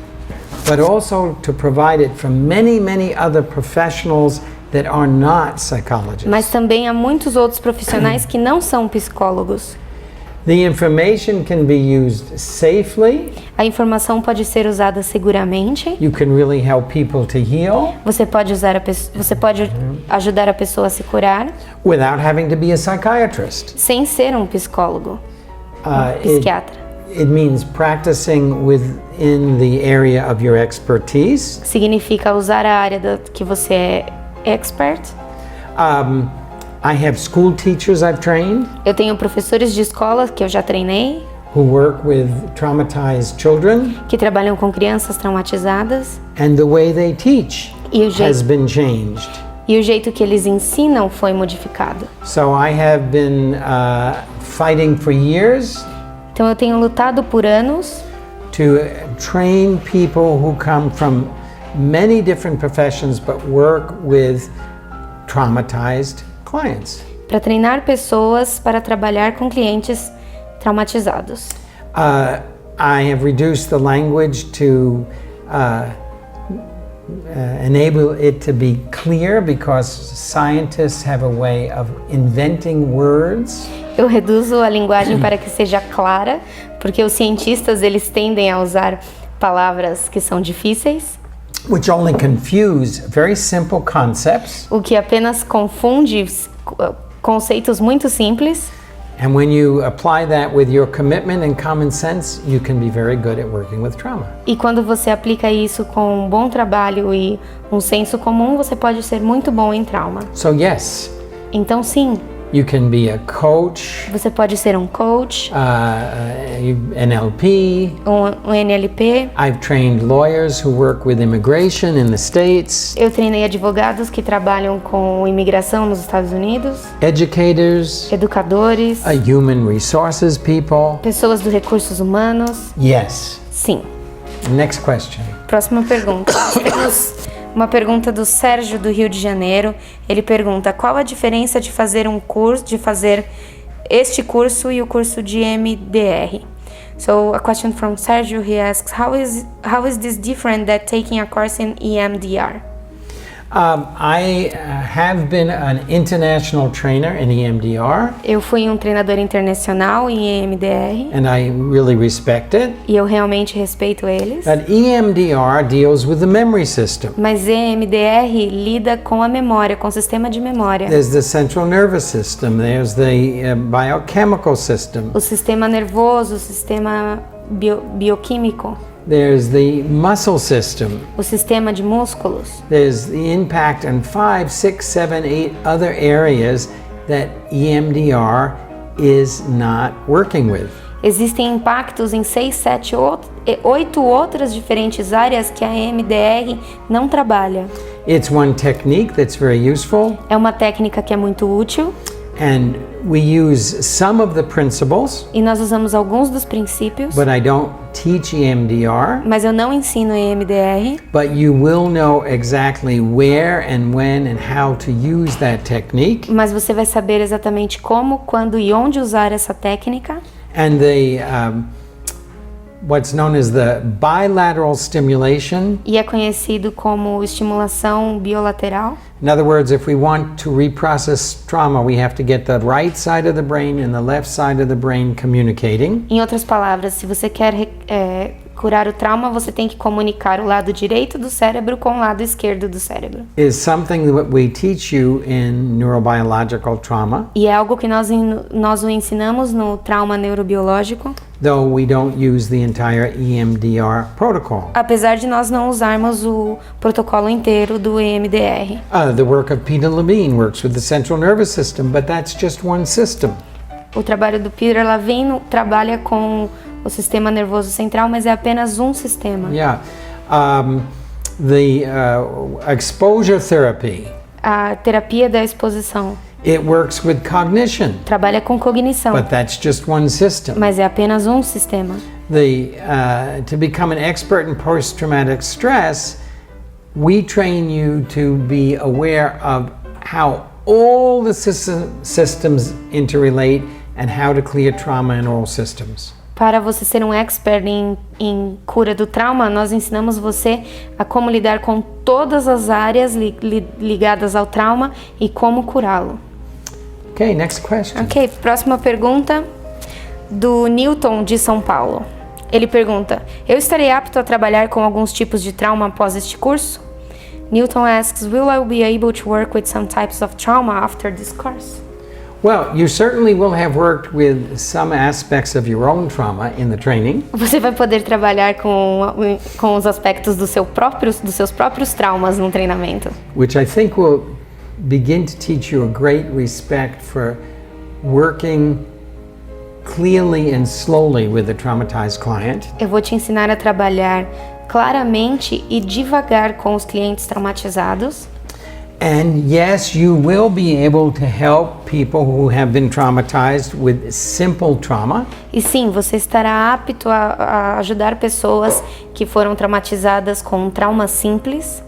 but also to provide it for many, many other professionals that are not psychologists. mas também há muitos outros profissionais que não são psicólogos. The information can be used safely. A informação pode ser usada seguramente. You can really help people to heal Você pode ajudar a pessoa a se curar without having to be a psychiatrist. sem ser um psicólogo, psiquiatra. It means practicing within the area of your expertise. Significa usar a área que você é expert. I have school teachers I've trained Eu tenho professores de escola que eu já treinei, who work with traumatized children, que trabalham com crianças traumatizadas, and the way they teach e o has been changed. jeito que eles ensinam foi modificado. So I have been fighting for years Então eu tenho lutado por anos to train people who come from many different professions but work with traumatized clients. para treinar pessoas para trabalhar com clientes traumatizados. I have reduced the language to enable it to be clear because scientists have a way of inventing words. Eu reduzo a linguagem para que seja clara, porque os cientistas eles tendem a usar palavras que são difíceis, Which only confuse very simple concepts. o que apenas confunde conceitos muito simples. And when you apply that with your commitment and common sense, you can be very good at working with trauma. E quando você aplica isso com um bom trabalho e um senso comum, você pode ser muito bom em trauma. So yes, Então sim, you can be a coach, você pode ser um coach, NLP. um NLP. I've trained lawyers who work with immigration in the States, Eu treinei advogados que trabalham com imigração nos Estados Unidos, educators, educadores, human resources people. pessoas dos recursos humanos. Yes. Sim. Next question. Próxima pergunta. Temos uma pergunta do Sérgio do Rio de Janeiro. Ele pergunta: qual a diferença de fazer este curso e o curso de MDR? So a question from Sergio. He asks, how is this different than taking a course in EMDR? I have been an international trainer in EMDR, Eu fui um treinador internacional em EMDR and I really respect it. e eu realmente respeito eles. But EMDR deals with the memory system. Mas EMDR lida com a memória, com o sistema de memória. There's the central nervous system, there's the biochemical system, O sistema nervoso, o sistema bioquímico, there's the muscle system, o sistema de músculos. there's the impact on 5, 6, 7, 8 other areas that EMDR is not working with. Existem impactos em 6, 7, 8 outras diferentes áreas que a EMDR não trabalha. It's one technique that's very useful, É uma técnica que é muito útil and we use some of the principles, e nós usamos alguns dos princípios, but I don't teach EMDR. mas eu não ensino EMDR. But you will know exactly where and when and how to use that technique. Mas você vai saber exatamente como, quando e onde usar essa técnica. And the what's known as the bilateral stimulation. E é conhecido como estimulação bilateral. In other words, if we want to reprocess trauma, we have to get the right side of the brain and the left side of the brain communicating. Em outras palavras, se você quer curar o trauma, você tem que comunicar o lado direito do cérebro com o lado esquerdo do cérebro. Is something that we teach you in neurobiological trauma, E é algo que nós o ensinamos no trauma neurobiológico, though we don't use the entire EMDR protocol. apesar de nós não usarmos o protocolo inteiro do EMDR. The work of Peter Levine works with the central nervous system, but that's just one system. O trabalho do Peter Levine trabalha com o sistema nervoso central, mas é apenas um sistema. Yeah. The exposure therapy, A terapia da exposição it works with cognition, trabalha com cognição, but that's just one system. mas é apenas um sistema. To become an expert in post-traumatic stress, we train you to be aware of how all the systems interrelate and how to clear trauma in all systems. Para você ser um expert em cura do trauma, nós ensinamos você a como lidar com todas as áreas ligadas ao trauma e como curá-lo. Okay, next question. Ok, próxima pergunta do Newton de São Paulo. Ele pergunta: eu estarei apto a trabalhar com alguns tipos de trauma após este curso? Newton asks, will I be able to work with some types of trauma after this course? Well, you certainly will have worked with some aspects of your own trauma in the training. Você vai poder trabalhar com os aspectos dos seus próprios traumas no treinamento. Which I think will begin to teach you a great respect for working clearly and slowly with a traumatized client. Eu vou te ensinar a trabalhar claramente e devagar com os clientes traumatizados. And yes, you will be able to help people who have been traumatized with simple trauma. E sim, você estará apto a ajudar pessoas que foram traumatizadas com um trauma simples.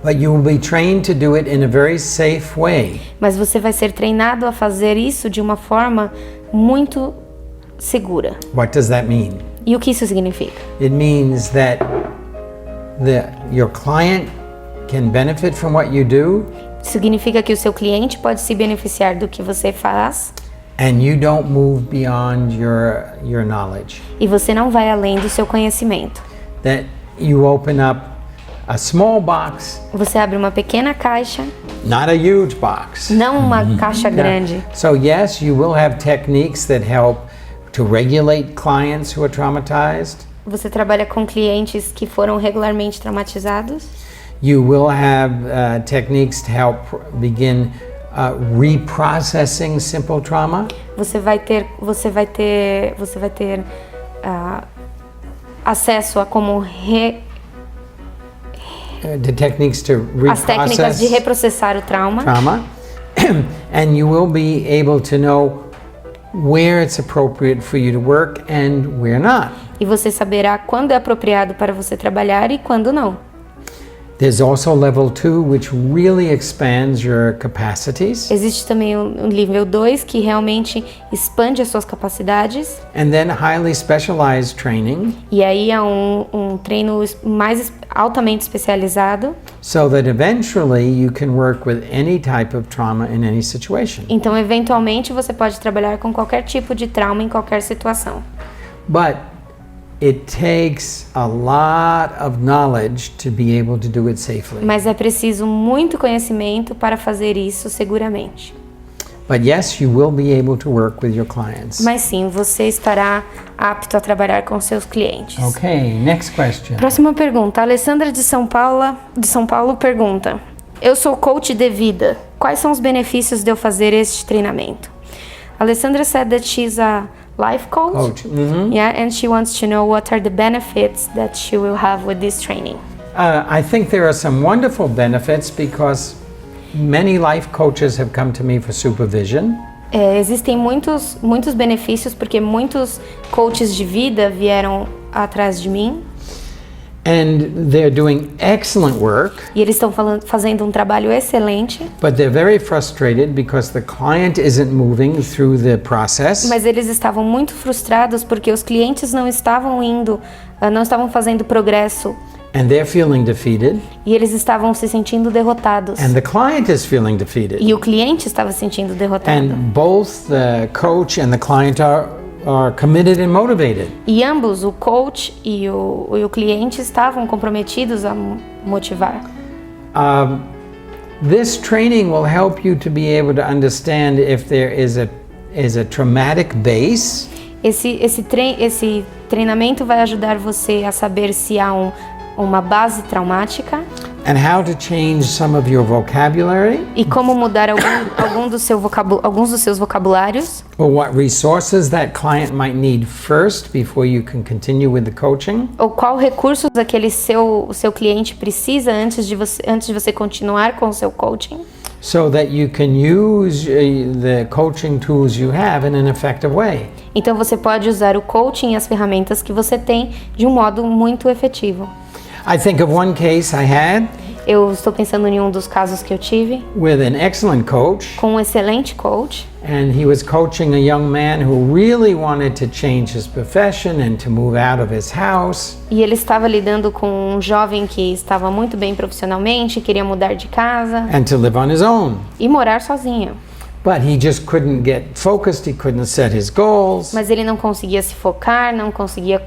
But you will be trained to do it in a very safe way. Mas você vai ser treinado a fazer isso de uma forma muito segura. What does that mean? E o que isso significa? It means that your client can benefit from what you do. Significa que o seu cliente pode se beneficiar do que você faz. And you don't move beyond your knowledge. E você não vai além do seu conhecimento. That you open up a small box, Você abre uma pequena caixa, not a huge box. não uma caixa grande. So yes, you will have techniques that help to regulate clients who are traumatized. Você trabalha com clientes que foram regularmente traumatizados. You will have techniques to help begin reprocessing simple trauma. Você vai ter acesso a como The techniques to as técnicas de reprocess reprocessar o trauma. And you will be able to know where it's appropriate for you to work and where not. E você saberá quando é apropriado para você trabalhar e quando não. There's also level 2, which really expands your capacities. Existe também o nível 2, que realmente expande as suas capacidades. And then highly specialized training, E aí é um treino mais altamente especializado. so that eventually you can work with any type of trauma in any situation. Então, eventualmente, você pode trabalhar com qualquer tipo de trauma em qualquer situação. But it takes a lot of knowledge to be able to do it safely. Mas é preciso muito conhecimento para fazer isso seguramente. But yes, you will be able to work with your clients. Mas sim, você estará apto a trabalhar com seus clientes. Okay, next question. Próxima pergunta. A Alessandra de São Paulo pergunta: eu sou coach de vida. Quais são os benefícios de eu fazer este treinamento? Alessandra said that she's a life coach. Yeah, and she wants to know what are the benefits that she will have with this training. I think there are some wonderful benefits because many life coaches have come to me for supervision. Existem muitos benefícios porque muitos coaches de vida vieram atrás de mim. And they're doing excellent work, E eles estão fazendo um trabalho excelente, but they're very frustrated because the client isn't moving through the process. mas eles estavam muito frustrados porque os clientes não estavam fazendo progresso And they're feeling defeated, e eles estavam se sentindo derrotados. and the client is feeling defeated. E o cliente estava se sentindo derrotado. And both the coach and the client are committed and motivated. E ambos, o coach e o cliente, estavam comprometidos a motivar. This training will help you to be able to understand if there is a traumatic base. Esse treinamento vai ajudar você a saber se há uma base traumática And how to change some of your vocabulary, e como mudar alguns dos seus vocabulários, or what resources that client might need first before you can continue with the coaching. ou qual recursos aquele seu cliente precisa antes de você continuar com o seu coaching, So that you can use the coaching tools you have in an effective way. Então você pode usar o coaching e as ferramentas que você tem de um modo muito efetivo. I think of one case I had Eu estou pensando em um dos casos que eu tive with an excellent coach, com um excelente coach, and he was coaching a young man who really wanted to change his profession and to move out of his house. e ele estava lidando com um jovem que estava muito bem profissionalmente, queria mudar de casa And to live on his own. e morar sozinho. But he just couldn't get focused, he couldn't set his goals. Mas ele não conseguia se focar, não conseguia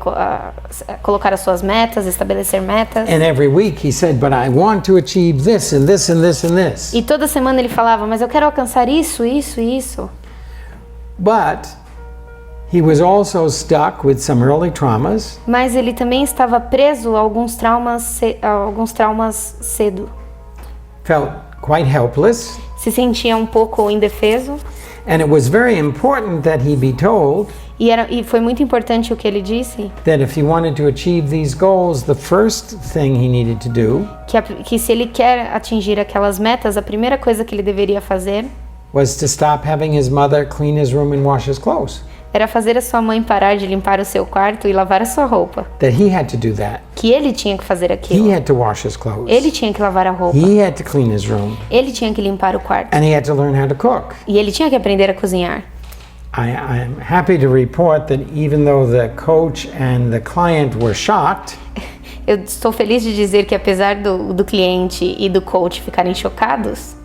colocar as suas metas, estabelecer metas. And every week he said, but I want to achieve this and this and this and this. E toda semana ele falava, mas eu quero alcançar isso, isso e isso. But he was also stuck with some early traumas. Mas ele também estava preso a alguns traumas cedo. Felt quite helpless. Se sentia um pouco indefeso. And it was very important that he be told E foi muito importante o que ele disse, that if he wanted to achieve these goals, the first thing he needed to do que se ele quer atingir aquelas metas, a primeira coisa que ele deveria fazer was to stop having his mother clean his room and wash his clothes. era fazer a sua mãe parar de limpar o seu quarto e lavar a sua roupa. That he had to do that. Que ele tinha que fazer He aquilo. had to wash his clothes. Ele tinha que lavar a roupa. He had to clean his room. Ele tinha que limpar o quarto. And he had to learn how to cook. E ele tinha que aprender a cozinhar. I'm happy to report that even though the coach and the client were shocked, Eu estou feliz de dizer que apesar do cliente e do coach ficarem chocados,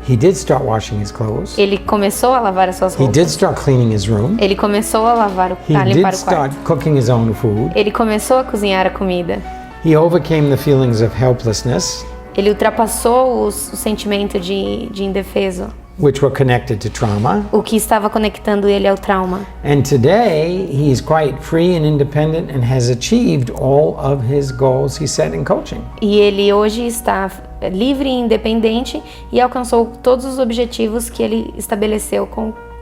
he did start washing his clothes. ele começou a lavar as suas He roupas. did start cleaning his room. Ele começou a He limpar did o quarto. start cooking his own food. Ele começou a cozinhar a comida. He overcame the feelings of helplessness, Ele ultrapassou o sentimento de indefeso, which were connected to trauma. o que estava conectando ele ao trauma. And today, he's quite free and independent and has achieved all of his goals he set in coaching. E ele hoje está livre e independente e alcançou todos os objetivos que ele estabeleceu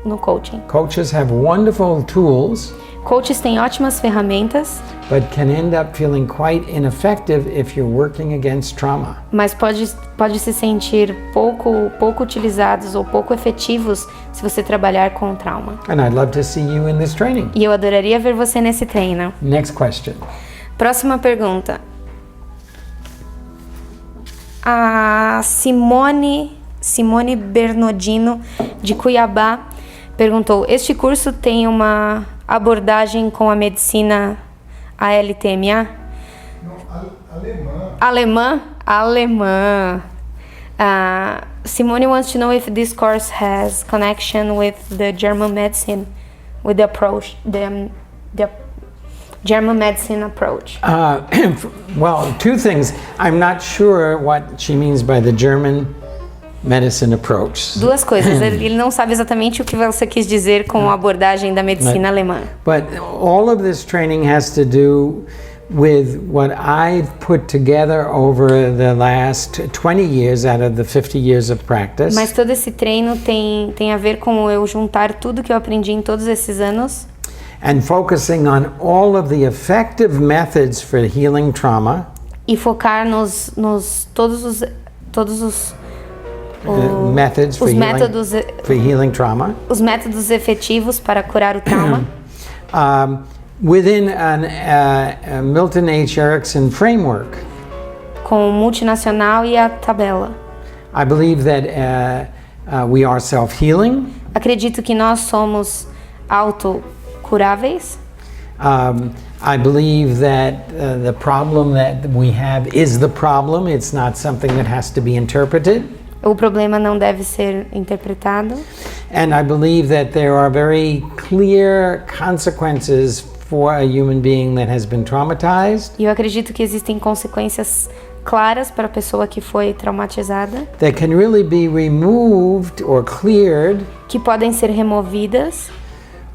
no coaching. Coaches have wonderful tools, Coaches têm ótimas ferramentas, but can end up feeling quite ineffective if you're working against trauma. mas pode se sentir pouco utilizados ou pouco efetivos se você trabalhar com o trauma. And I'd love to see you in this training. E eu adoraria ver você nesse treino. Next question. Próxima pergunta. A Simone Bernardino, de Cuiabá, perguntou: este curso tem uma abordagem com a medicina ALTMA? Alemã. Simone wants to know if this course has connection with the German medicine, with the approach, the German medicine approach. Well, two things. I'm not sure what she means by the German medicine approach. Duas coisas. Ele não sabe exatamente o que você quis dizer com a abordagem da medicina alemã. But all of this training has to do with what I've put together over the last 20 years out of the 50 years of practice. Mas todo esse treino tem a ver com eu juntar tudo que eu aprendi em todos esses anos And focusing on all of the effective methods for healing trauma. e focar todos os Methods for healing trauma. Os métodos efetivos para curar o trauma. Within a Milton H. Erickson framework. Com o multinacional e a tabela. I believe that we are self-healing. Acredito que nós somos autocuráveis. I believe that the problem that we have is the problem. It's not something that has to be interpreted. O problema não deve ser interpretado. And I believe that there are very clear consequences for a human being that has been traumatized. E eu acredito que existem consequências claras para a pessoa que foi traumatizada, That can really be removed or cleared que podem ser removidas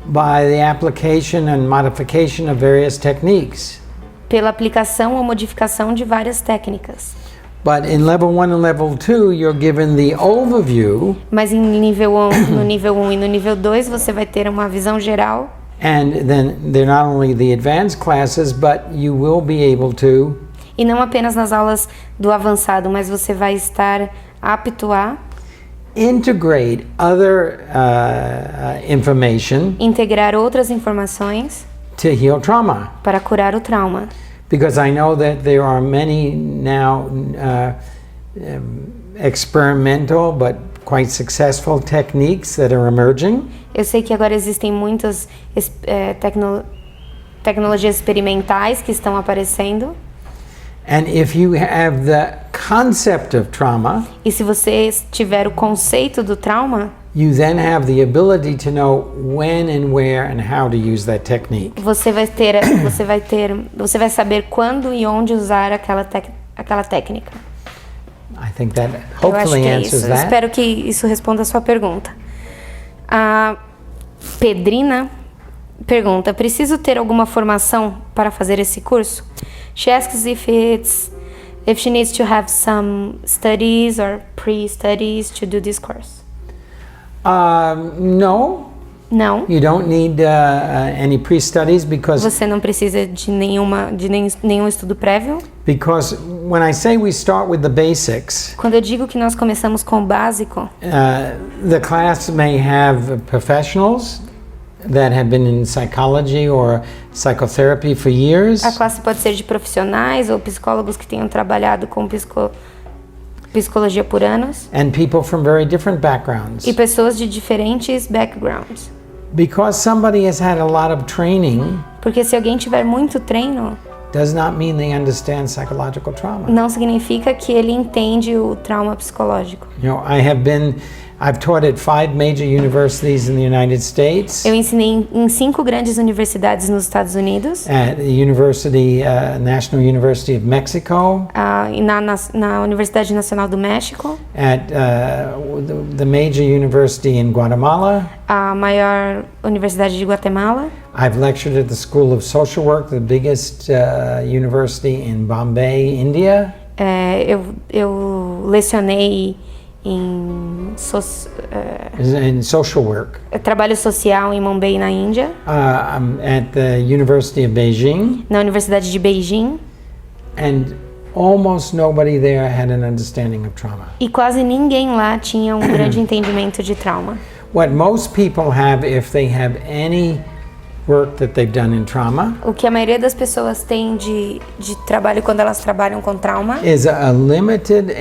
by the application and modification of various techniques. pela aplicação ou modificação de várias técnicas. But in level 1 and level 2, you're given the overview, Mas no nível 1 e no nível 2 você vai ter uma visão geral. and then they're not only the advanced classes, but you will be able to E não apenas nas aulas do avançado, mas você vai estar apto a integrate other information integrar outras informações to heal trauma. para curar o trauma. Because I know that there are many now experimental but quite successful techniques that are emerging. Eu sei que agora existem muitas tecnologias experimentais que estão aparecendo. And if you have the concept of trauma, E se você tiver o conceito do trauma, you then have the ability to know when and where and how to use that technique. Você vai saber quando e onde usar aquela técnica. I think that Eu acho hopefully que é answers isso. that. Espero que isso responda a sua pergunta. A Pedrina pergunta: preciso ter alguma formação para fazer esse curso? She asks if she needs to have some studies or pre-studies to do this course. No, Não. you don't need any pre-studies because Você não precisa de nenhum estudo prévio. when I say we start with the basics, Quando eu digo que nós começamos com o básico, the class may have professionals that have been in psychology or psychotherapy for years. a classe pode ser de profissionais ou psicólogos que tenham trabalhado com psicologia por anos And people from very different backgrounds. e pessoas de diferentes backgrounds. Because somebody has had a lot of training Porque se alguém tiver muito treino, does not mean they understand psychological trauma. não significa que ele entende o trauma psicológico. You know, I've taught at 5 major universities in the United States. Eu ensinei em 5 grandes universidades nos Estados Unidos, At the National University of Mexico, e na Universidade Nacional do México, at the major university in Guatemala. a maior universidade de Guatemala. I've lectured at the School of Social Work, the biggest university in Bombay, India. Eu lecionei em In social work. trabalho social em Mumbai, na Índia, I'm at the University of Beijing, na Universidade de Beijing, and almost nobody there had an understanding of trauma. e quase ninguém lá tinha um grande entendimento de trauma. What most people have, if they have any work that they've done in trauma, O que a maioria das pessoas tem de trabalho quando elas trabalham com trauma is a limited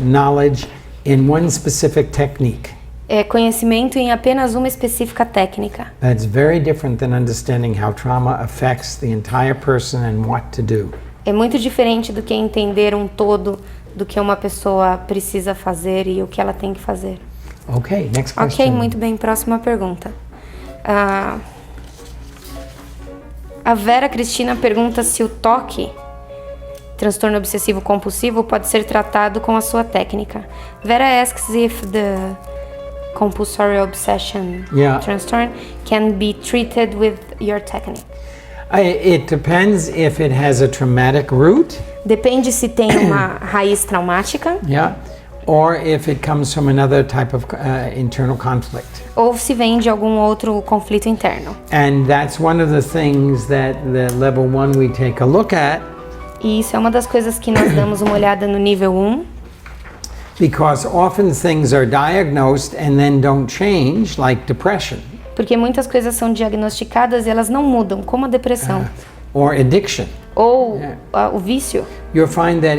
knowledge in one specific technique. é conhecimento em apenas uma específica técnica. That's very different than understanding how trauma affects the entire person and what to do. É muito diferente do que entender um todo do que uma pessoa precisa fazer e o que ela tem que fazer. Okay, next question. Ok, muito bem. Próxima pergunta. A Vera Cristina pergunta se o TOC, transtorno obsessivo compulsivo, pode ser tratado com a sua técnica. Vera asks if the compulsory obsession Yeah. transtorn can be treated with your technique. It depends if it has a traumatic root, Depende se tem uma raiz traumática yeah, or if it comes from another type of internal conflict. ou se vem de algum outro conflito interno. And that's one of the things that the level 1 we take a look at, E isso é uma das coisas que nós damos uma olhada no nível 1, because often things are diagnosed and then don't change, like depression porque muitas coisas são diagnosticadas e elas não mudam, como a depressão or addiction. ou o vício. You'll find that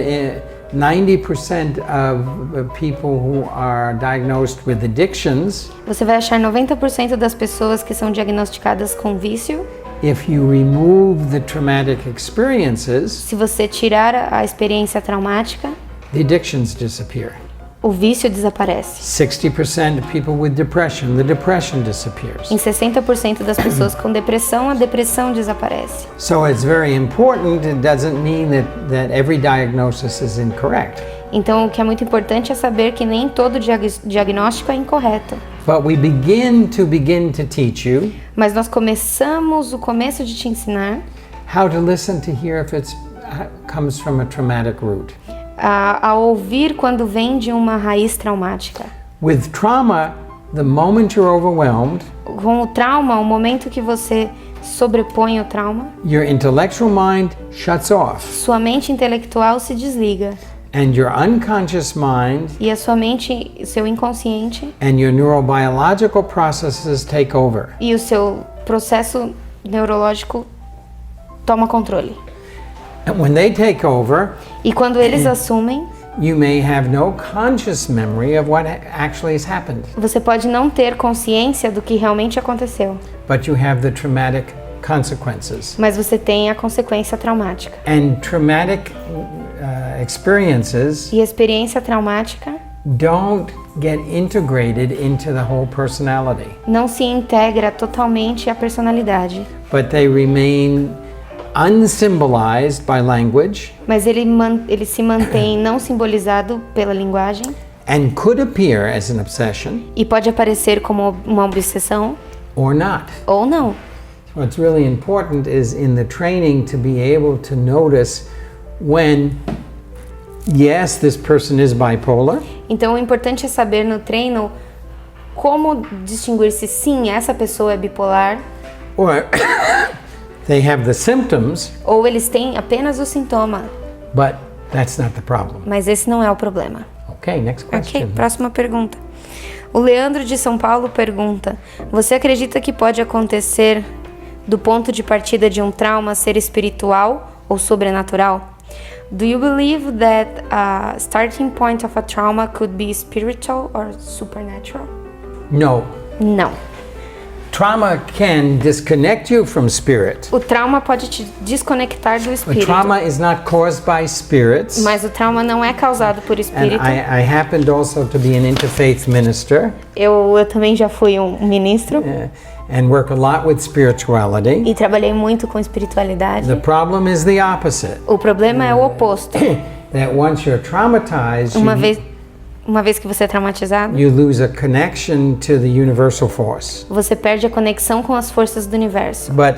90% of people who are diagnosed with addictions, Você vai achar 90% das pessoas que são diagnosticadas com vício, if you remove the traumatic experiences, se você tirar a experiência traumática, the addictions disappear. o vício desaparece. 60% of people with depression, the depression disappears. Em 60% das pessoas com depressão, a depressão desaparece. So it's very important. It doesn't mean that every diagnosis is incorrect. Então, o que é muito importante é saber que nem todo diagnóstico é incorreto. But we begin to teach you Mas nós começamos o começo de te ensinar how to listen to hear if it comes from a traumatic root. a ouvir quando vem de uma raiz traumática. With trauma, the moment you're overwhelmed, Com o trauma, o momento que você sobrepõe o trauma, your intellectual mind shuts off sua mente intelectual se desliga and your unconscious mind e a sua mente, seu inconsciente and your neurobiological processes take over. e o seu processo neurológico toma controle. And when they take over, E quando eles assumem, you may have no conscious memory of what actually has happened, você pode não ter consciência do que realmente aconteceu, but you have the traumatic consequences. mas você tem a consequência traumática. And traumatic experiences E a experiência traumática don't get integrated into the whole personality, não se integra totalmente à personalidade, but they remain unsymbolized by language mas ele se mantém não simbolizado pela linguagem and could appear as an obsession e pode aparecer como uma obsessão or not. ou não. What's really important is in the training to be able to notice when, yes, this person is bipolar, Então o importante é saber no treino como distinguir se sim, essa pessoa é bipolar or they have the symptoms, ou eles têm apenas o sintoma, but that's not the problem. mas esse não é o problema. Okay, next question. Ok, próxima pergunta. O Leandro de São Paulo pergunta: você acredita que pode acontecer do ponto de partida de um trauma ser espiritual ou sobrenatural? Do you believe that a starting point of a trauma could be spiritual or supernatural? No. Não. Trauma can disconnect you from spirit. O trauma pode te desconectar do But espírito, trauma is not caused by spirits. mas o trauma não é causado por And espírito. I happened also to be an interfaith minister Eu também já fui um ministro and work a lot with spirituality. e trabalhei muito com espiritualidade. The problem is the opposite. O problema é o oposto. That once you're traumatized, Uma vez que você é traumatizado, you lose a connection to the universal force. você perde a conexão com as forças do universo. But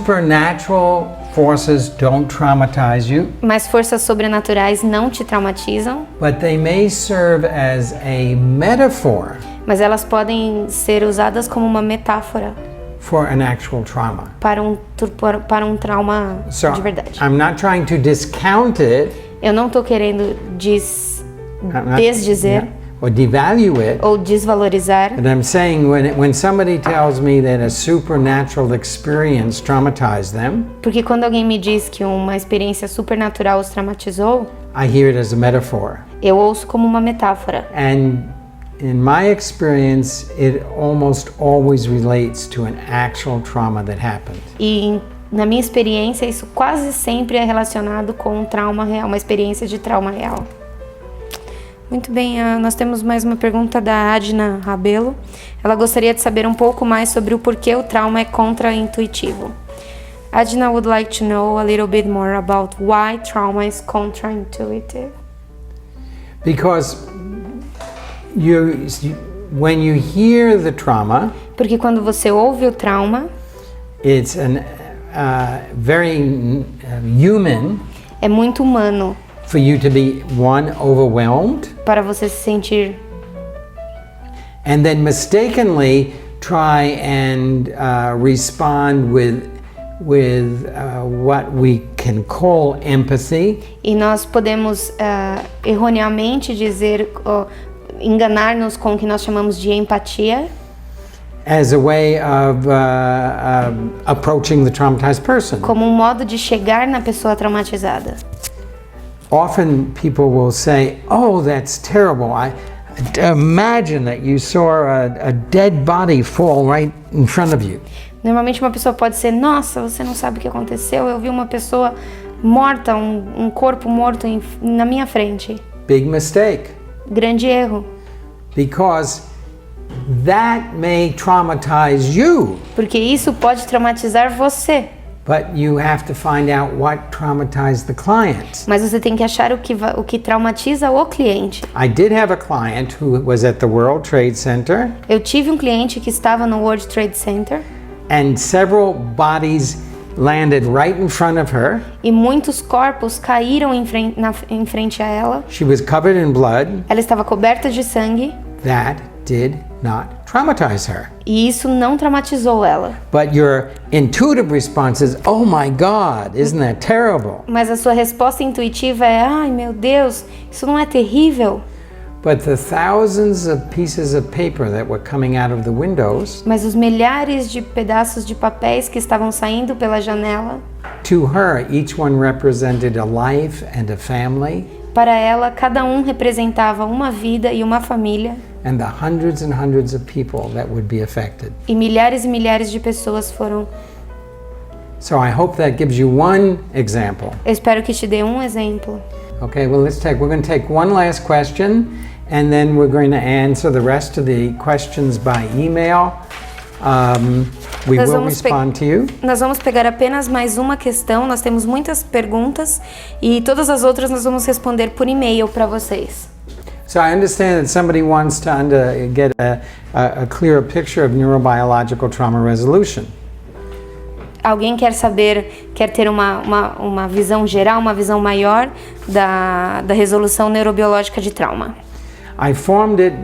supernatural forces don't traumatize you, Mas forças sobrenaturais não te traumatizam, but they may serve as a metaphor mas elas podem ser usadas como uma metáfora for an actual trauma. para um trauma So de verdade. I'm not trying to discount it Eu não estou querendo I'm not- desdizer or devalue it, ou desvalorizar, but I'm saying when somebody tells me that a supernatural experience traumatized them, porque quando alguém me diz que uma experiência supernatural os traumatizou, I hear it as a metaphor. eu ouço como uma metáfora. And in my experience, it almost always relates to an actual trauma that happened. E na minha experiência, isso quase sempre é relacionado com um trauma real, uma experiência de trauma real. Muito bem, nós temos mais uma pergunta da Adna Rabelo. Ela gostaria de saber um pouco mais sobre o porquê o trauma é contra-intuitivo. Adna would like to know a little bit more about why trauma is contra-intuitive. Because when you hear the trauma, Porque quando você ouve o trauma, it's very human é muito humano for you to be, one, overwhelmed, para você se sentir and then mistakenly try and respond with what we can call empathy, e nós podemos erroneamente dizer, enganar-nos com o que nós chamamos de empatia, as a way of approaching the traumatized person. como um modo de chegar na pessoa traumatizada. Often people will say, "Oh, that's terrible. Imagine that you saw a dead body fall right in front of you." Normalmente uma pessoa pode ser: nossa, você não sabe o que aconteceu, eu vi uma pessoa morta, um corpo morto na minha frente. Big mistake, Grande erro, because that may traumatize you, porque isso pode traumatizar você, but you have to find out what traumatized the client. mas você tem que achar o que traumatiza o cliente. I did have a client who was at the World Trade Center, Eu tive um cliente que estava no World Trade Center and several bodies landed right in front of her. e muitos corpos caíram em frente a ela. She was covered in blood. Ela estava coberta de sangue That did not traumatize her. e isso não traumatizou ela. But your intuitive response is, "Oh my God, isn't that terrible?" Mas a sua resposta intuitiva é: ai meu Deus, isso não é terrível? But the thousands of pieces of paper that were coming out of the windows, Mas os milhares de pedaços de papéis que estavam saindo pela janela, to her, each one represented a life and a family, para ela, cada um representava uma vida e uma família, and the hundreds and hundreds of people that would be affected. e milhares de pessoas foram. So I hope that gives you one example. Eu espero que te dê um exemplo. Okay, well we're going to take one last question, and then we're going to answer the rest of the questions by email. We Nós will vamos respond to you. Nós vamos pegar apenas mais uma questão, nós temos muitas perguntas e todas as outras nós vamos responder por e-mail para vocês. So I understand that somebody wants to get a clearer picture of neurobiological trauma resolution. Alguém quer ter uma visão geral, uma visão maior da resolução neurobiológica de trauma. I formed it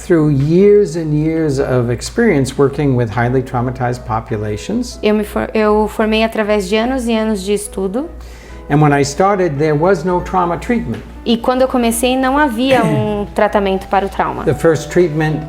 through years and years of experience working with highly traumatized populations. Eu formei através de anos e anos de estudo. And when I started, there was no trauma treatment. E quando eu comecei, não havia um tratamento para o trauma. The first treatment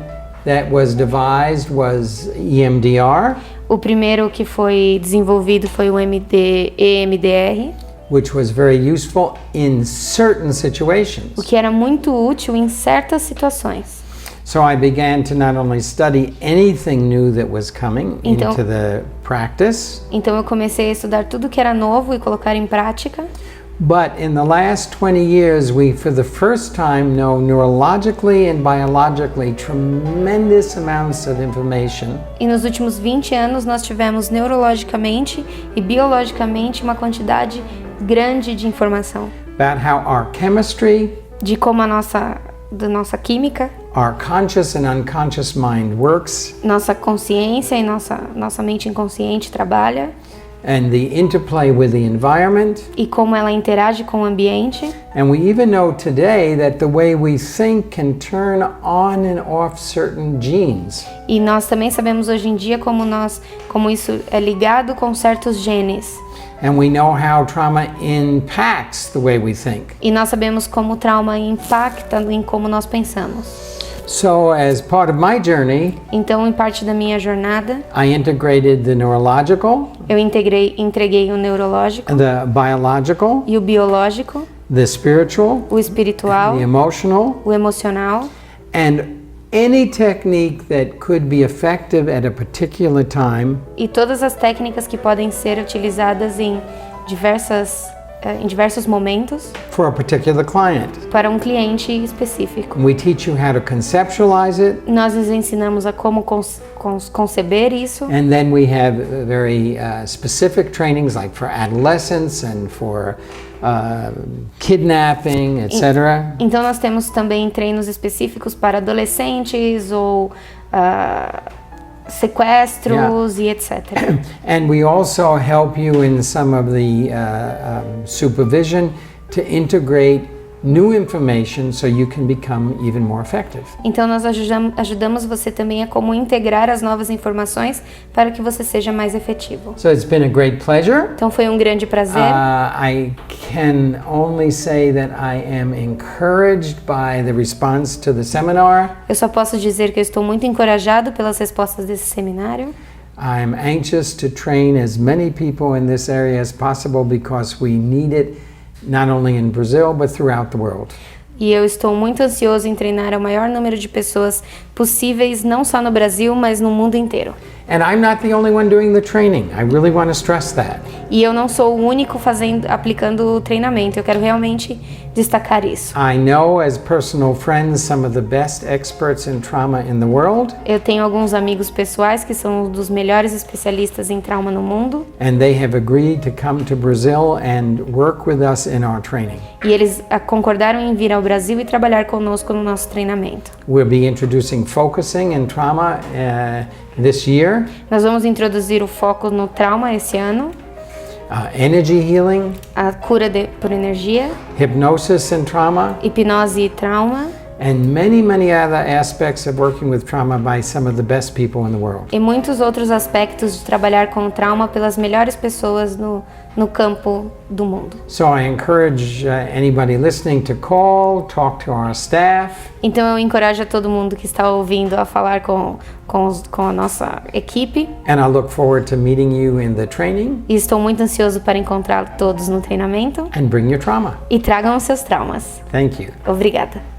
that was devised was EMDR, O primeiro que foi desenvolvido foi o EMDR, which was very useful in certain situations. o que era muito útil em certas situações. So I began to not only study anything new that was coming Então- into the practice, Então eu comecei a estudar tudo que era novo e colocar em prática. but in the last 20 years, we, for the first time, know neurologically and biologically tremendous amounts of information E nos últimos 20 anos nós tivemos neurologicamente e biologicamente uma quantidade grande de informação about how our chemistry, de como da nossa química, our conscious and unconscious mind works, nossa consciência e nossa mente inconsciente trabalha and the interplay with the environment. e como ela interage com o ambiente. And we even know today that the way we think can turn on and off certain genes. E nós também sabemos hoje em dia como isso é ligado com certos genes. And we know how trauma impacts the way we think. E nós sabemos como o trauma impacta em como nós pensamos. So, as part of my journey, Então, em parte da minha jornada, I integrated the neurological, eu entreguei o neurológico the biological, e o biológico, the spiritual, o espiritual, the emotional, o emocional and any technique that could be effective at a particular time e todas as técnicas que podem ser utilizadas em diversos momentos for a particular client. para um cliente específico. We teach you how to conceptualize it, Nós lhes ensinamos a como conceber isso. and then we have very specific trainings like for adolescents and for kidnapping, etc. Então nós temos também treinos específicos para adolescentes ou sequestros e etc. And we also help you in some of the supervision to integrate new information so you can become even more effective. Então nós ajudamos você também a como integrar as novas informações para que você seja mais efetivo. So it's been a great pleasure. Então foi um grande prazer. I can only say that I am encouraged by the response to the seminar. Eu só posso dizer que eu estou muito encorajado pelas respostas desse seminário. I'm anxious to train as many people in this area as possible because we need it not only in Brazil but throughout the world. E eu estou muito ansioso em treinar o maior número de pessoas possíveis, não só no Brasil, mas no mundo inteiro. And I'm not the only one doing the training. I really want to stress that. E eu não sou o único aplicando o treinamento. Eu quero realmente destacar isso. I know as personal friends some of the best experts in trauma in the world, Eu tenho alguns amigos pessoais que são dos melhores especialistas em trauma no mundo. and they have agreed to come to Brazil and work with us in our training. E eles concordaram em vir ao Brasil e trabalhar conosco no nosso treinamento. We'll be introducing focusing in trauma this year, Nós vamos introduzir o foco no trauma esse ano, energy healing, a cura por energia, hypnosis in trauma, hipnose e trauma, and many, many other aspects of working with trauma by some of the best people in the world. e muitos outros aspectos de trabalhar com o trauma pelas melhores pessoas no campo do mundo. So I encourage anybody listening to call, talk to our staff, Então eu encorajo a todo mundo que está ouvindo a falar com a nossa equipe and I look forward to meeting you in the training, e estou muito ansioso para encontrar todos no treinamento and bring your trauma. e tragam os seus traumas. Thank you. Obrigada.